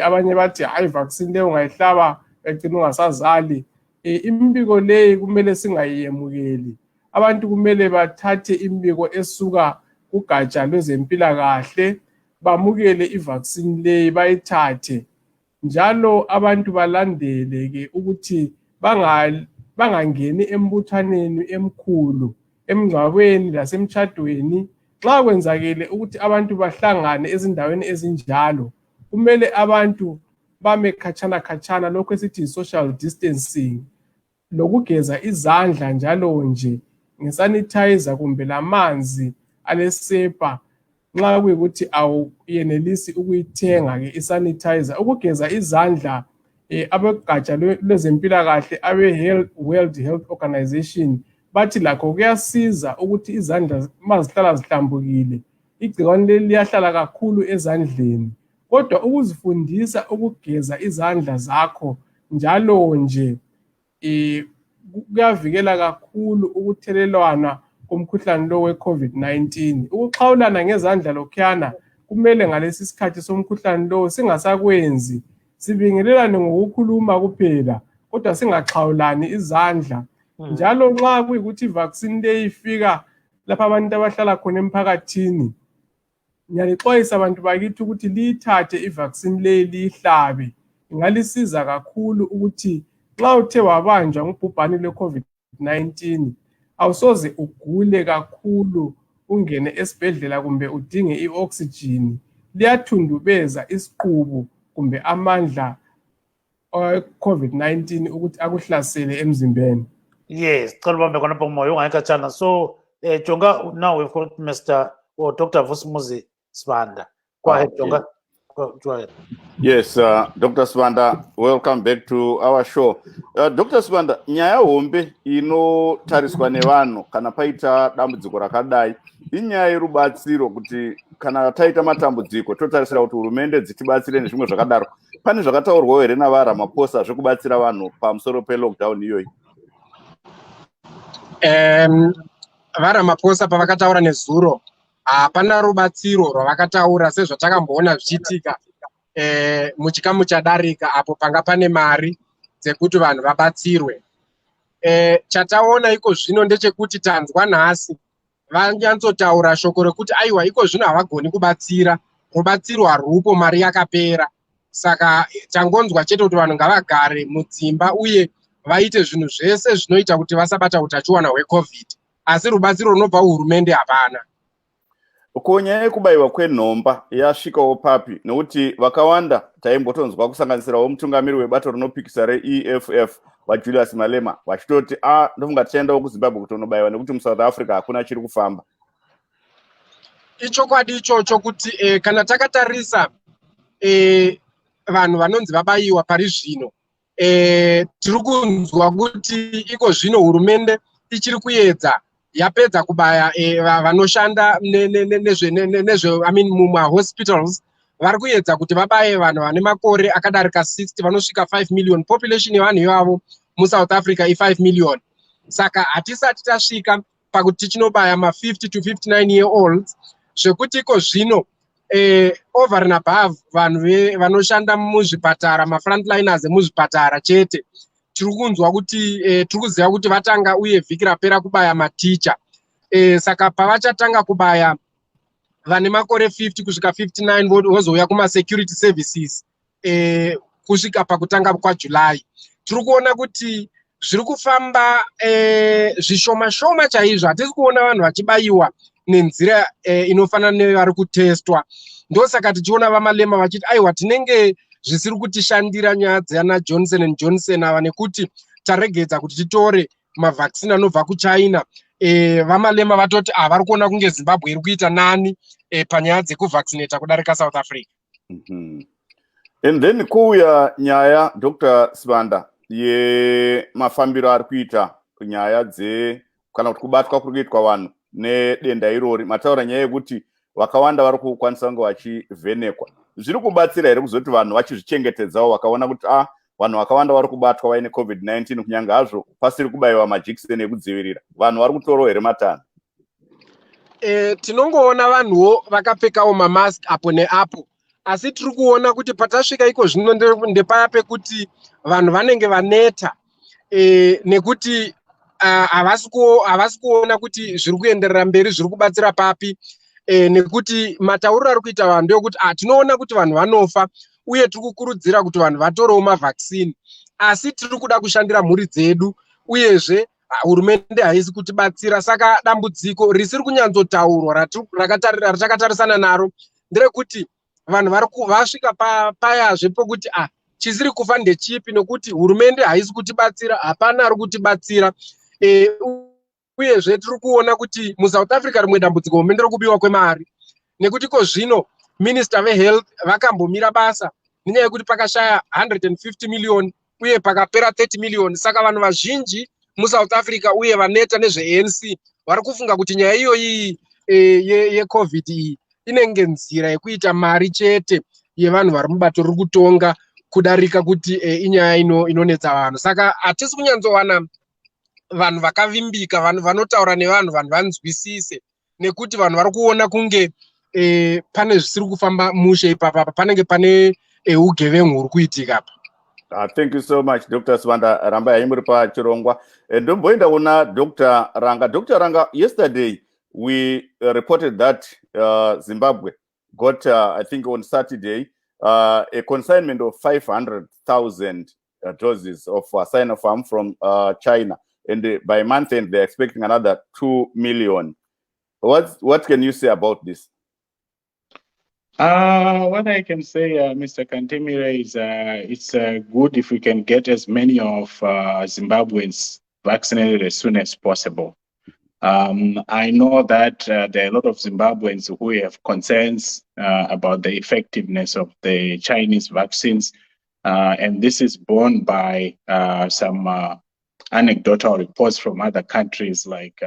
Abanye bathi hayi i-vaccine leyo ungayihlaba egcina ungasazali. Imbiko leyo kumele singayemukeli. Abantu kumele bathathe imbiko esuka kugatsha lwezempilakahle bamukele i-vaccine leyo bayithathe. Njalo abantu balandele ke ukuthi bangangeni embuthaneni emkhulu emngcwabeni lasemtshadweni. Xa kwenzakele ukuthi abantu bahlangane ezindaweni ezinjalo kumele abantu bame khatshana lokho esithi social distancing lokugeza izandla njalo nje ngesanitizer kumbe lamanzi alesepa nxa kuyikuthi awuyenelisi ukuyithenga ke isanitizer. Ukugeza izandla abogatsha lwezempilakahle abe-World Health Organization bathi lakho kuyasiza ukuthi izandla mazihlala zihlambukile igcikwane leli liyahlala kakhulu ezandleni. Kodwa ukuzifundisa ukugeza izandla zakho njalo nje kuyavikela kakhulu ukuthelelwana komkhuhlane lo we-COVID-19. Ukuxhawulana ngezandla lokhuyana kumele ngalesi sikhathi somkhuhlane lo singasakwenzi. Sibingelelane ngokukhuluma kuphela kodwa singaxhawulani izandla. Njalo nxa kuyikuthi i-vaccine leyo ifika lapha abantu abahlala khona emphakathini ngiyalixwayisa abantu bakithi ukuthi liyithathe i-vaccine leyo liyihlabe. Ingalisiza kakhulu ukuthi nxa uthe wabanjwa ngubhubhane lwe-COVID-19 awusoze ugule kakhulu ungene esibhedlela kumbe udinge i-oxygen. Liyathundubeza isiqubu kumbe amandla COVID-19 ukuthi akuhlasele emzimbeni. Yes, cela ubambe khonapho umoya ungayikhatshana. So Jonga, now we've got Mr. or Dr. Vusumuzi Sibanda. Go ahead, Jonga. Go ahead. Yes, Dr. Sibanda, welcome back to our show. Dr. Sibanda, nyaya hombe inotariswa nevanhu kana paita dambudziko rakadai inyaya yerubatsiro kuti kana taita matambudziko totarisira kuti hurumende dzitibatsire nezvimwe zvakadaro. Pane zvakataurwawo here navaRamaphosa zvekubatsira vanhu pamusoro pe-lockdown iyoyi? VaRamaphosa pavakataura nezuro hapana rubatsiro rwavakataura sezvatakamboona zvichiitika muchikamu chadarika apo panga pane mari dzekuti vanhu vabatsirwe. Chataona iko zvino ndechekuti tanzwa nhasi vanyatsotaura shoko rekuti aiwa iko zvino havagoni kubatsira, rubatsiro harupo, mari yakapera. Saka tangonzwa chete kuti vanhu ngavagare mudzimba uye vaite zvinhu zvese zvinoita kuti vasabata utachiona hweCovid, asi rubatsiro runobva kuhurumende hapana. Ko nyaya yekubayiwa kwenhomba yasvikawo papi? Nokuti vakawanda taimbotonzwa kusanganisirawo mutungamiri webato rinopikisa re-EFF waJulius Malema vachitoti ndofunga tichaendawo kuZimbabwe kuti unobayiwa nekuti muSouth Africa hakuna chiri kufamba. Ichokwadi ichocho kuti kana takatarisa vanhu vanonzi vabaiwa pari zvino. Tiri kunzwa kuti iko zvino hurumende ichiri kuedza yapedza kubaya vanoshanda muma-hospitals vari kuedza kuti vabaye vanhu vane makore akadarika 60 vanosvika 5 million. Population yevanhu ivavo muSouth Africa i5 million. Saka hatisati tasvika pakuti tichinobaya ma50 to 59 year olds zvekuti iko zvino over and above vanhu vanoshanda muzvipatara mafrontliners emuzvipatara chete tiri kunzwa kuti tiri kuziva kuti vatanga uye vhiki rapera kubaya maticha. Saka pavachatanga kubaya vane makore 50 kusvika 59 vozouya kuma-security services kusvika pakutanga kwaJuly. Tiri kuona kuti zviri kufamba zvishoma-shoma chaizvo. Hatisi kuona vanhu vachibayiwa nenzira inofanana nevari kutestwa. Ndosaka tichiona vamalema vachiti aiwa tinenge zvisiri kutishandira nyaya dzana Johnson and Johnson ava nekuti taregedza kuti titore mavhaccine anobva kuChina. Vamalema vatoti vari kuona kunge Zimbabwe iri kuita nani panyaya dzekuvaccinata kudarika South Africa. And then kuuya nyaya Dr. Sibanda yemafambiro ari kuita nyaya kana kuti kubatwa kuri kuitwa vanhu nedenda irori. Mataura nyaya yekuti vakawanda vari kukwanisa kunge vachivhenekwa. Zviri kubatsira here kuzoti vanhu vachizvichengetedzawo vakaona kuti vanhu vakawanda vari kubatwa vaine COVID-19 kunyanga hazvo pasiri kubayiwa majekiseni ekudzivirira. Vanhu vari kutorawo here matanho. Tinongoona vanhuwo vakapfekawo mamask apo neapo. Asi tiri kuona kuti patasvika iko zvino ndepaya pekuti vanhu vanenge vaneta nekuti havasi kuona kuti zviri kuenderera mberi zviri kubatsira papi. Nekuti matauriro ari kuita vanhu ndeyokuti tinoona kuti vanhu vanofa uye tiri kukurudzira kuti vanhu vatorewo mavhaccine. Asi tiri kuda kushandira mhuri dzedu uyezve hurumende haisi kutibatsira. Saka dambudziko risiri kunyanzotaurwa ratakatarisana naro nderekuti vanhu vasvika payazve pokuti chisiri kufa ndechipi nekuti hurumende haisi kutibatsira, hapana ari kutibatsira. Uyezve tiri kuona kuti muSouth Africa rimwe dambudziko hurumende rokubiwa kwemari nekuti ko zvino minister vehealth vakambomira basa nenyaya yekuti pakashaya 150 million uye pakapera 30 million. Saka vanhu vazhinji muSouth Africa uye vaneta nezveANC vari kufunga kuti nyaya iyoyi yeCovid iyi inenge nzira yekuita mari chete yevanhu vari mubato riri kutonga kudarika kuti inyaya inonetsa vanhu. Saka hatisi kunyanzowana vanhu vakavimbika, vanhu vanotaura nevanhu vanzwisise, nekuti vanhu vari kuona kunge pane zvisiri kufamba mushe ipapa, panenge pane ugevengu huri kuitika apa. Thank you so much, Dr. Sibanda. Ramba yaimuri pachirongwa. Ndomboenda kuna Dr. Ranga. Dr. Ranga, yesterday we reported that Zimbabwe got, I think on Saturday, a consignment of 500,000 doses of Sinopharm from China. And by month end, they're expecting another 2 million. What can you say about this? What I can say, Mr. Kantemire, is it's good if we can get as many of Zimbabweans vaccinated as soon as possible. I know that there are a lot of Zimbabweans who have concerns about the effectiveness of the Chinese vaccines, and this is borne by some anecdotal reports from other countries like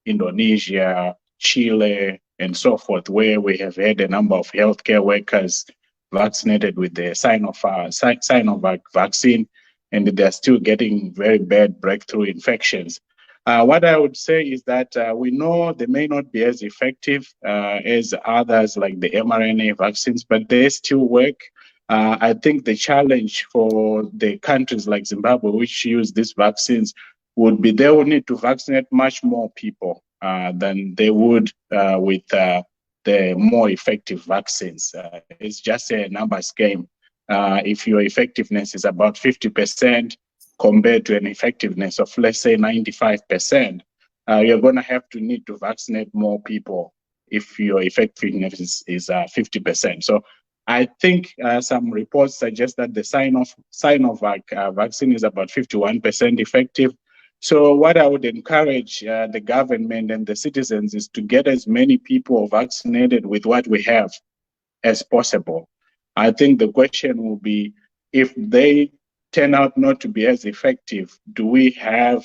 Indonesia, Chile, and so forth, where we have had a number of healthcare workers vaccinated with the Sinovac vaccine, and they're still getting very bad breakthrough infections. What I would say is that we know they may not be as effective as others like the mRNA vaccines, but they still work. I think the challenge for the countries like Zimbabwe, which use these vaccines, would be they will need to vaccinate much more people than they would with the more effective vaccines. It's just a numbers game. If your effectiveness is about 50% compared to an effectiveness of, let's say, 95%, you're going to need to vaccinate more people if your effectiveness is 50%. So I think some reports suggest that the Sinovac vaccine is about 51% effective. So what I would encourage the government and the citizens is to get as many people vaccinated with what we have as possible. I think the question will be, if they turn out not to be as effective, do we have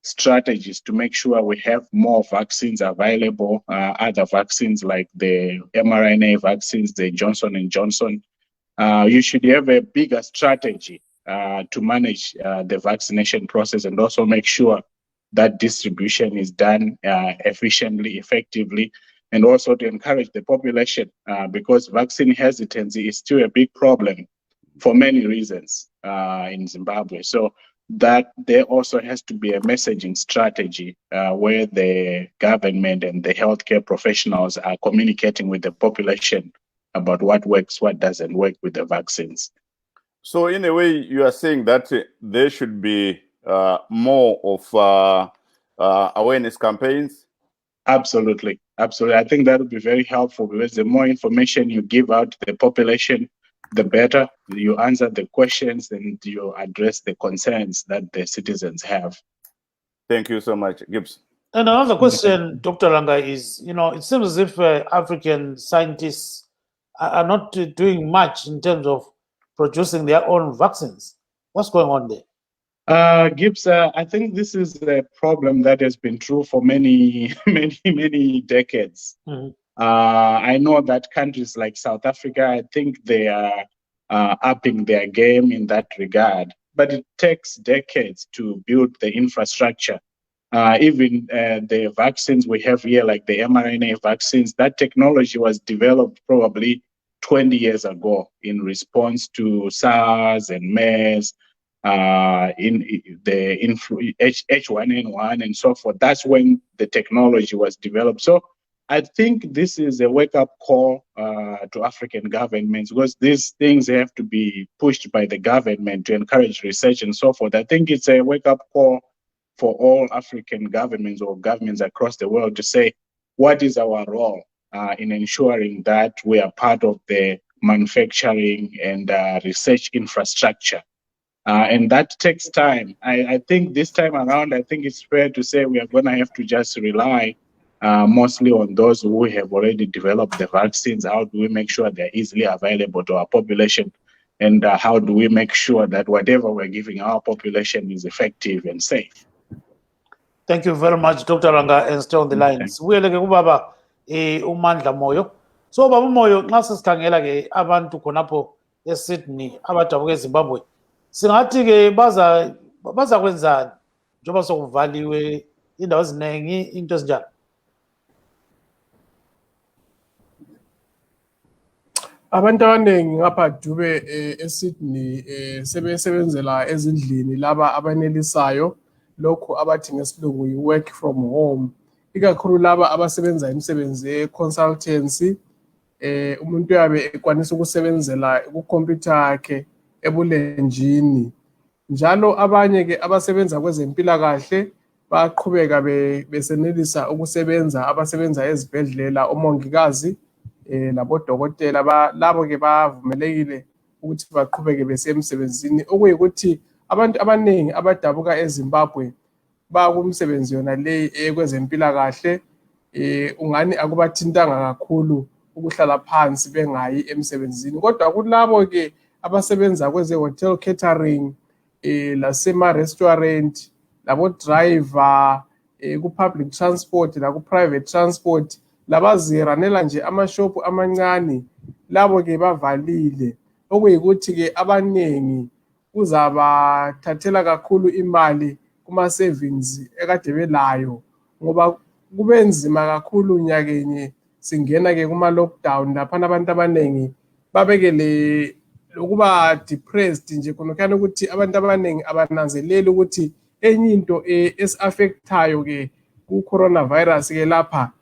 strategies to make sure we have more vaccines available, other vaccines like the mRNA vaccines, the Johnson & Johnson? You should have a bigger strategy to manage the vaccination process, and also make sure that distribution is done efficiently, effectively, and also to encourage the population, because vaccine hesitancy is still a big problem for many reasons in Zimbabwe. So that there also has to be a messaging strategy where the government and the healthcare professionals are communicating with the population about what works, what doesn't work with the vaccines. So in a way, you are saying that there should be more of awareness campaigns? Absolutely. Absolutely. I think that would be very helpful, because the more information you give out to the population, the better you answer the questions and you address the concerns that the citizens have. Thank you so much, Gibbs. And another question, Dr. Langa, is, it seems as if African scientists are not doing much in terms of producing their own vaccines. What's going on there? Gibbs, I think this is a problem that has been true for many, many decades. Mm-hmm. I know that countries like South Africa, I think they are upping their game in that regard, but it takes decades to build the infrastructure. Even the vaccines we have here, like the mRNA vaccines, that technology was developed probably 20 years ago in response to SARS and MERS, in the H1N1 and so forth. That's when the technology was developed. So I think this is a wake-up call to African governments, because these things have to be pushed by the government to encourage research and so forth. I think it's a wake-up call for all African governments or governments across the world to say, what is our role in ensuring that we are part of the manufacturing and research infrastructure? And that takes time. I think this time around, I think it's fair to say we are going to have to just rely mostly on those who have already developed the vaccines. How do we make sure they're easily available to our population? And how do we make sure that whatever we're giving our population is effective and safe? Thank you very much, Dr. Langa, and stay on the lines. Uyeleke kubaba uMandla Moyo. So baba Moyo, nxa sesikhangela ke abantu khonapho eSydney abadabuka eZimbabwe, singathi ke baza kwenzani njengoba sokuvaliwe indawo eziningi into ezinjalo? Abantu abaningi ngapha Dube eSydney sebesebenzela ezindlini laba abanelisayo lokho abathi ngesilungu yi-work from home, ikakhulu laba abasebenza imisebenzi ye-consultancy. Umuntu uyabe ekwanisa ukusebenzela kukhompyutha yakhe ebulenjini. Njalo abanye-ke abasebenza kwezempilakahle baqhubeka besenelisa ukusebenza, abasebenza ezibhedlela, omongikazi labodokotela, labo-ke bavumelekile ukuthi baqhubeke besemsebenzini, okuyikuthi abantu abaningi abadabuka eZimbabwe bakumsebenzi yona le kwezempilakahle. Ungani akubathintanga kakhulu ukuhlala phansi bengayi emsebenzini, kodwa kulabo-ke abasebenza kweze-hotel catering, lasema-restaurant, labo-driver, ku-public transport naku-private transport, labaziranela nje amashopu amancane, labo-ke bavalile, okuyikuthi-ke abaningi kuzabathathela kakhulu imali kuma-savings ekade belayo, ngoba kube nzima kakhulu nyakenye singena-ke kuma-lockdown laphana abantu abaningi babekele lokuba depressed nje khonokhana ukuthi abantu abaningi abananzeleli ukuthi enye into esi-affectayo-ke ku-coronavirus-ke lapha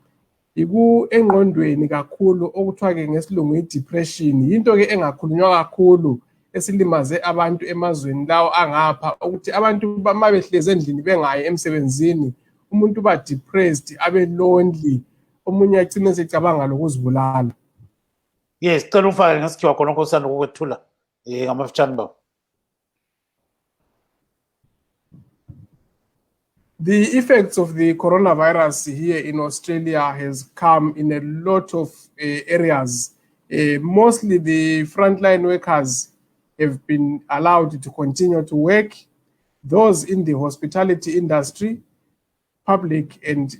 engqondweni kakhulu, okuthiwa-ke ngesilungu i-depression. Yinto-ke engakhulunywa kakhulu esilimaze abantu emazweni lawo angapha, ukuthi abantu uma behlezi endlini bengayi emsebenzini, umuntu uba depressed, abe lonely, omunye agcine secabanga lokuzibulala. Yes, cela ufake ngesikhiwa khonokho usanda ukukwethula ngamafitshane bawo. The effects of the coronavirus here in Australia has come in a lot of areas. Mostly the frontline workers have been allowed to continue to work. Those in the hospitality industry, public and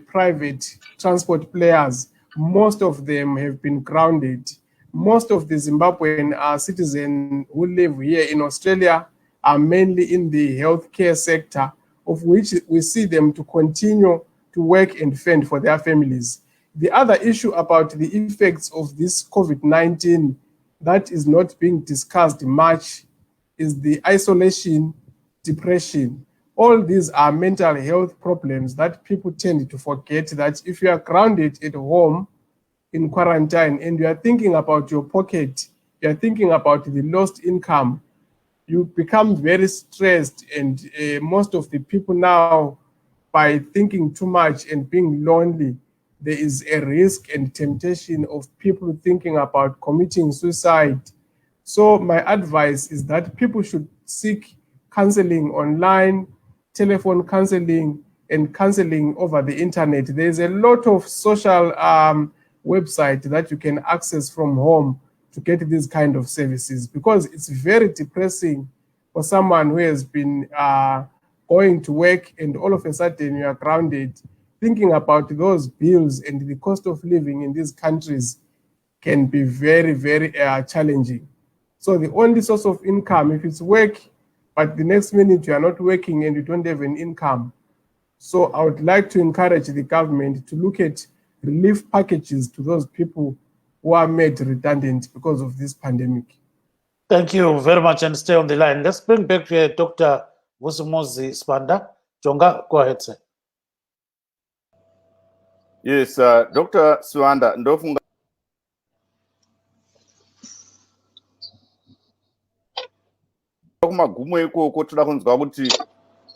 private transport players, most of them have been grounded. Most of the Zimbabwean citizens who live here in Australia are mainly in the healthcare sector, of which we see them to continue to work and fend for their families. The other issue about the effects of this COVID-19 that is not being discussed much is the isolation, depression. All these are mental health problems that people tend to forget, that if you are grounded at home in quarantine and you are thinking about your pocket, you are thinking about the lost income, you become very stressed. And most of the people now, by thinking too much and being lonely, there is a risk and temptation of people thinking about committing suicide. So my advice is that people should seek counseling online, telephone counseling, and counseling over the internet. There's a lot of social website that you can access from home to get these kind of services, because it's very depressing for someone who has been going to work and all of a sudden you are grounded. Thinking about those bills and the cost of living in these countries can be very, very challenging. So the only source of income, if it's work, but the next minute you are not working and you don't have an income. So I would like to encourage the government to look at relief packages to those people who are made redundant because of this pandemic. Thank you very much, and stay on the line. Let's bring back Dr. Vusimuzi Spanda. Jonga, go ahead, sir. Yes, Dr. Swanda, ndofunga kumagumo ikoko toda kunzwa kuti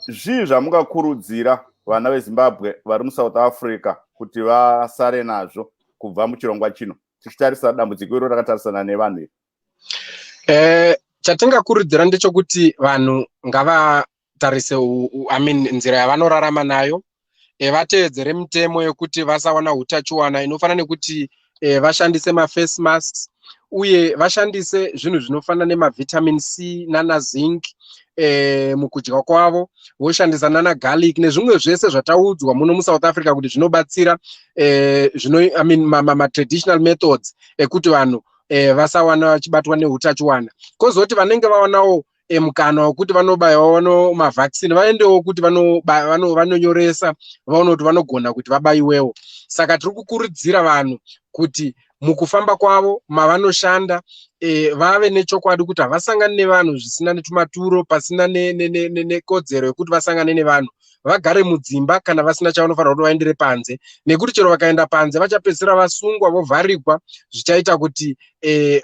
zvii zvamungakurudzira vana veZimbabwe vari muSouth Africa kuti vasare nazvo kubva muchirongwa chino, tichitarisa dambudziko iro rakatarisana nevanhu. Chatingakurudzira ndechekuti vanhu ngavatarise nzira yavanorarama nayo, vateedzere mitemo yekuti vasawana utachiwana inofanana nekuti vashandise maface masks, uye vashandise zvinhu zvinofanana nemavitamin C nana zinc mukudya kwavo, voshandisa nana garlic nezvimwe zvese zvataudzwa muno muSouth Africa kuti zvinobatsira traditional methods ekuti vanhu vasawana vachibatwa neutachiwana. Kozoti vanenge vawanawo mukana wekuti vanobayiwa mavaccine vaendewo kuti vanonyoresa vaone kuti vanogona kuti vabaiwewo. Saka tiri kukurudzira vanhu kuti mukufamba kwavo mavanoshanda vave nechokwadi kuti havasangane nevanhu zvisina netumaturo, pasina nekodzero yekuti vasangane nevanhu. Vagare mudzimba kana vasina chavanofanira kuti vaendere panze, nekuti chero vakaenda panze vachapedzisira vasungwa vovharigwa, zvichaita kuti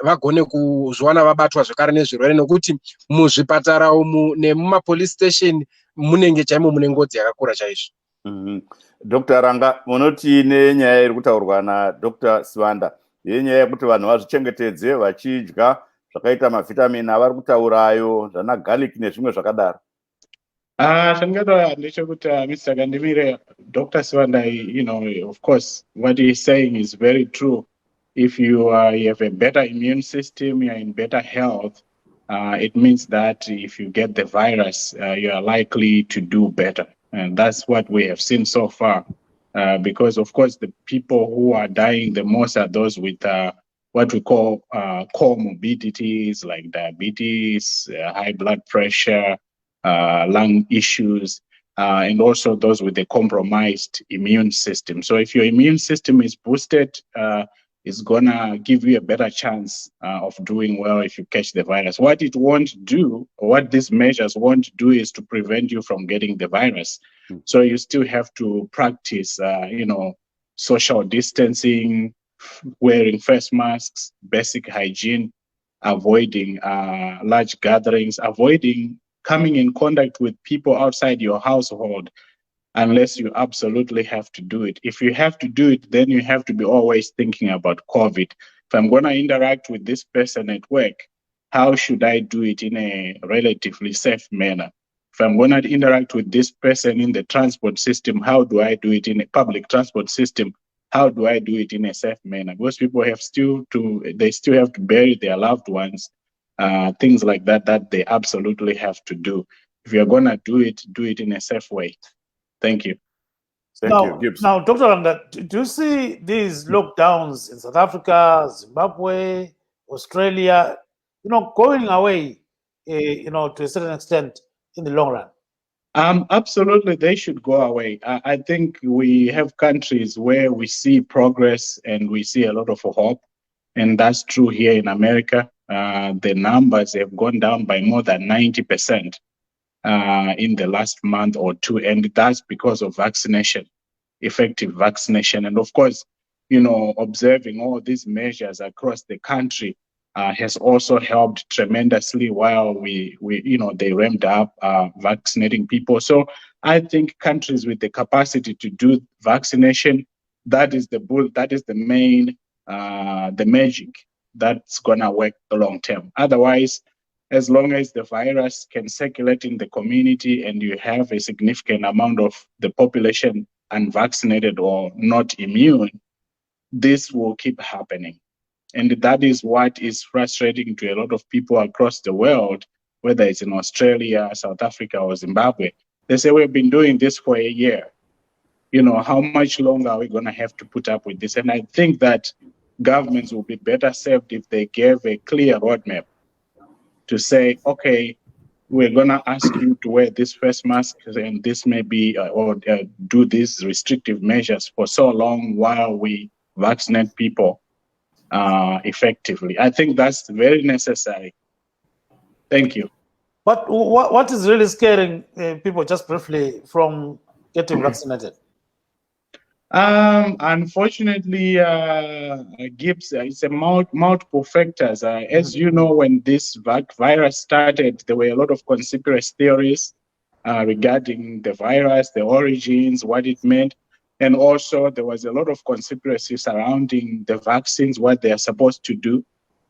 vagone kuzviwana vabatwa zvakare nezvirwere, nekuti muzvipatara umu nemumapolice station munenge chaimo mune ngodzi yakakura chaizvo. Dr. Ranga, munoti nenyaya iri kutaurwa naDr. Swanda yenyaya yekuti vanhu vazvichengetedze vachidya zvakaita mavitamini avari kutaurayo zvana garlic nezvimwe zvakadaro. Shangada Mr. Gandimire, Dr. Swanda, of course, what he's saying is very true. If you have a better immune system, you're in better health, it means that if you get the virus, you are likely to do better. And that's what we have seen so far. Because, of course, the people who are dying the most are those with what we call comorbidities like diabetes, high blood pressure, lung issues, and also those with a compromised immune system. So if your immune system is boosted, it's gonna give you a better chance of doing well if you catch the virus. What it won't do, or what these measures won't do, is to prevent you from getting the virus. So you still have to practice, social distancing, wearing face masks, basic hygiene, avoiding large gatherings, avoiding coming in contact with people outside your household unless you absolutely have to do it. If you have to do it, then you have to be always thinking about COVID. If I'm going to interact with this person at work, how should I do it in a relatively safe manner? If I'm going to interact with this person in the transport system, how do I do it in a public transport system how do I do it in a safe manner? Because people they still have to bury their loved ones, things like that they absolutely have to do. If you're gonna do it in a safe way. Thank you. Thank you, Gibbs. Now, Dr. Randa, do you see these lockdowns in South Africa, Zimbabwe, Australia, going away, to a certain extent in the long run? Absolutely, they should go away. I think we have countries where we see progress and we see a lot of hope, and that's true here in America. The numbers have gone down by more than 90% in the last month or two, and that's because of vaccination, effective vaccination. And of course, observing all these measures across the country has also helped tremendously while they ramped up vaccinating people. So I think countries with the capacity to do vaccination, that is the main, the magic that's gonna work the long term. Otherwise, as long as the virus can circulate in the community and you have a significant amount of the population unvaccinated or not immune, this will keep happening. And that is what is frustrating to a lot of people across the world, whether it's in Australia, South Africa, or Zimbabwe. They say, we've been doing this for a year. How much longer are we going to have to put up with this? And I think that governments will be better served if they gave a clear roadmap to say, okay, we're going to ask you to wear this face mask, and this may be, or do these restrictive measures for so long while we vaccinate people effectively. I think that's very necessary. Thank you. But what is really scaring people, just briefly, from getting vaccinated? Unfortunately, Gibbs, it's a multiple factors. As you know, when this virus started, there were a lot of conspiracy theories regarding the virus, the origins, what it meant. And also, there was a lot of conspiracy surrounding the vaccines, what they are supposed to do.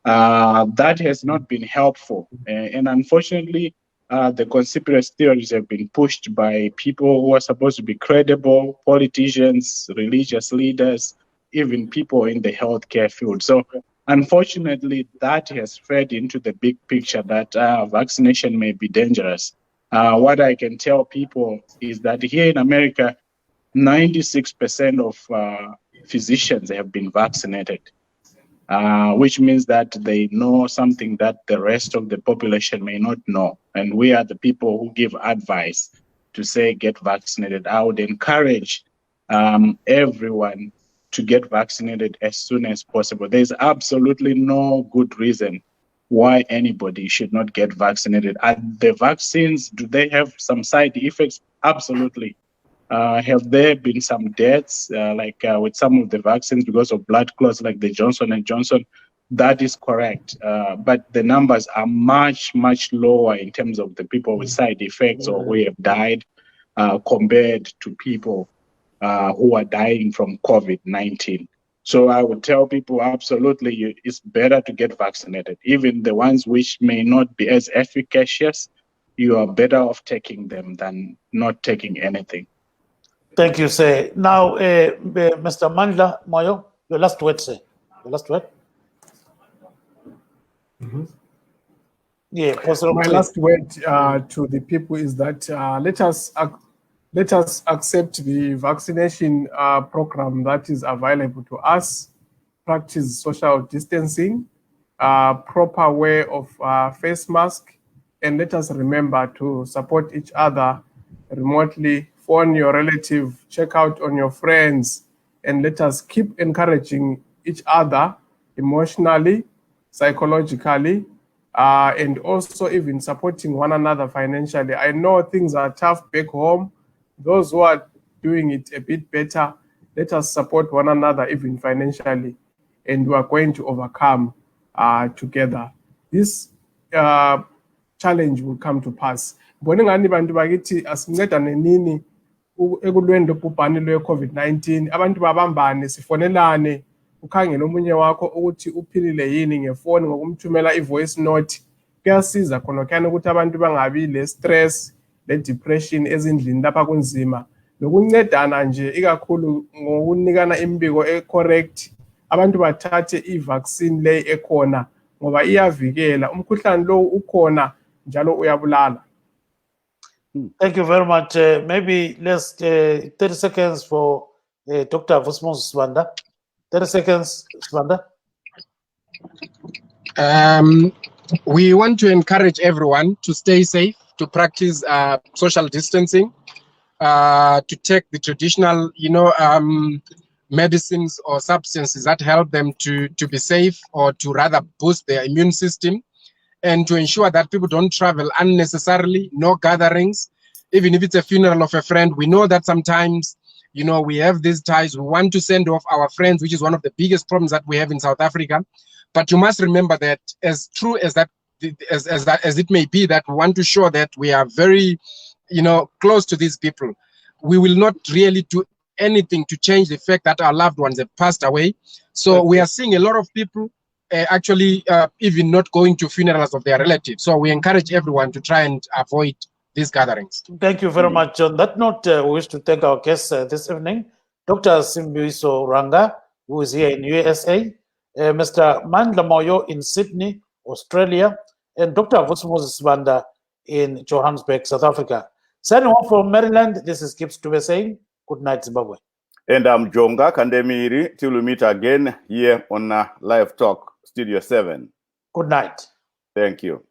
That has not been helpful. And unfortunately, the conspiracy theories have been pushed by people who are supposed to be credible, politicians, religious leaders, even people in the healthcare field. So unfortunately, that has fed into the big picture that vaccination may be dangerous. What I can tell people is that here in America, 96% of physicians have been vaccinated, which means that they know something that the rest of the population may not know. And we are the people who give advice to say, get vaccinated. I would encourage everyone to get vaccinated as soon as possible. There's absolutely no good reason why anybody should not get vaccinated. The vaccines, do they have some side effects? Absolutely. Have there been some deaths, with some of the vaccines because of blood clots, like the Johnson & Johnson? That is correct. But the numbers are much, much lower in terms of the people with side effects or who have died compared to people who are dying from COVID-19. So I would tell people, absolutely, it's better to get vaccinated. Even the ones which may not be as efficacious, you are better off taking them than not taking anything. Thank you, sir. Now, Mr. Mandla Moyo, your last word, sir. Your last word. Mm-hmm. Yeah, my last word to the people is that let us accept the vaccination program that is available to us, practice social distancing, proper wear of face mask, and let us remember to support each other remotely. Phone your relative, check out on your friends, and let us keep encouraging each other emotionally, psychologically, and also even supporting one another financially. I know things are tough back home. Those who are doing it a bit better, let us support one another even financially, and we are going to overcome together. This challenge will come to pass. Ngani bantu bakithi asincedane nini ekulweni lobhubhane lwe-COVID-19, abantu babambane, sifonelane, ukhangele omunye wakho ukuthi uphilile yini ngefoni ngokumthumela i-voice note. Kuyasiza khona ukuthi abantu bangabi le stress, le depression ezindlini lapha kunzima. nokuncedana nje ikakhulu ngokunikana imbiko correct abantu bathathe i-vaccine le ekhona ngoba iyavikela umkhuhlane lo ukhona njalo uyabulala. Thank you very much. Maybe let's 30 seconds for Dr. Vusmos Sibanda. 30 seconds, Sibanda. We want to encourage everyone to stay safe, to practice social distancing, to take the traditional, medicines or substances that help them to be safe or to rather boost their immune system, and to ensure that people don't travel unnecessarily, no gatherings. Even if it's a funeral of a friend, we know that sometimes, we have these ties. We want to send off our friends, which is one of the biggest problems that we have in South Africa. But you must remember that as true as that, as it may be, that we want to show that we are very, close to these people, we will not really do anything to change the fact that our loved ones have passed away. So we are seeing a lot of people actually even not going to funerals of their relatives. So we encourage everyone to try and avoid these gatherings. Thank you very much. On that note, we wish to thank our guests this evening, Dr. Simbiso Ranga, who is here in USA, Mr. Mandla Moyo in Sydney, Australia, and Dr. Vusmos Sibanda in Johannesburg, South Africa. Signing off from Maryland, this is Gibbs Tube saying, good night, Zimbabwe. And I'm Jonga Kandemiri, till we meet again here on Live Talk, Studio 7. Good night. Thank you.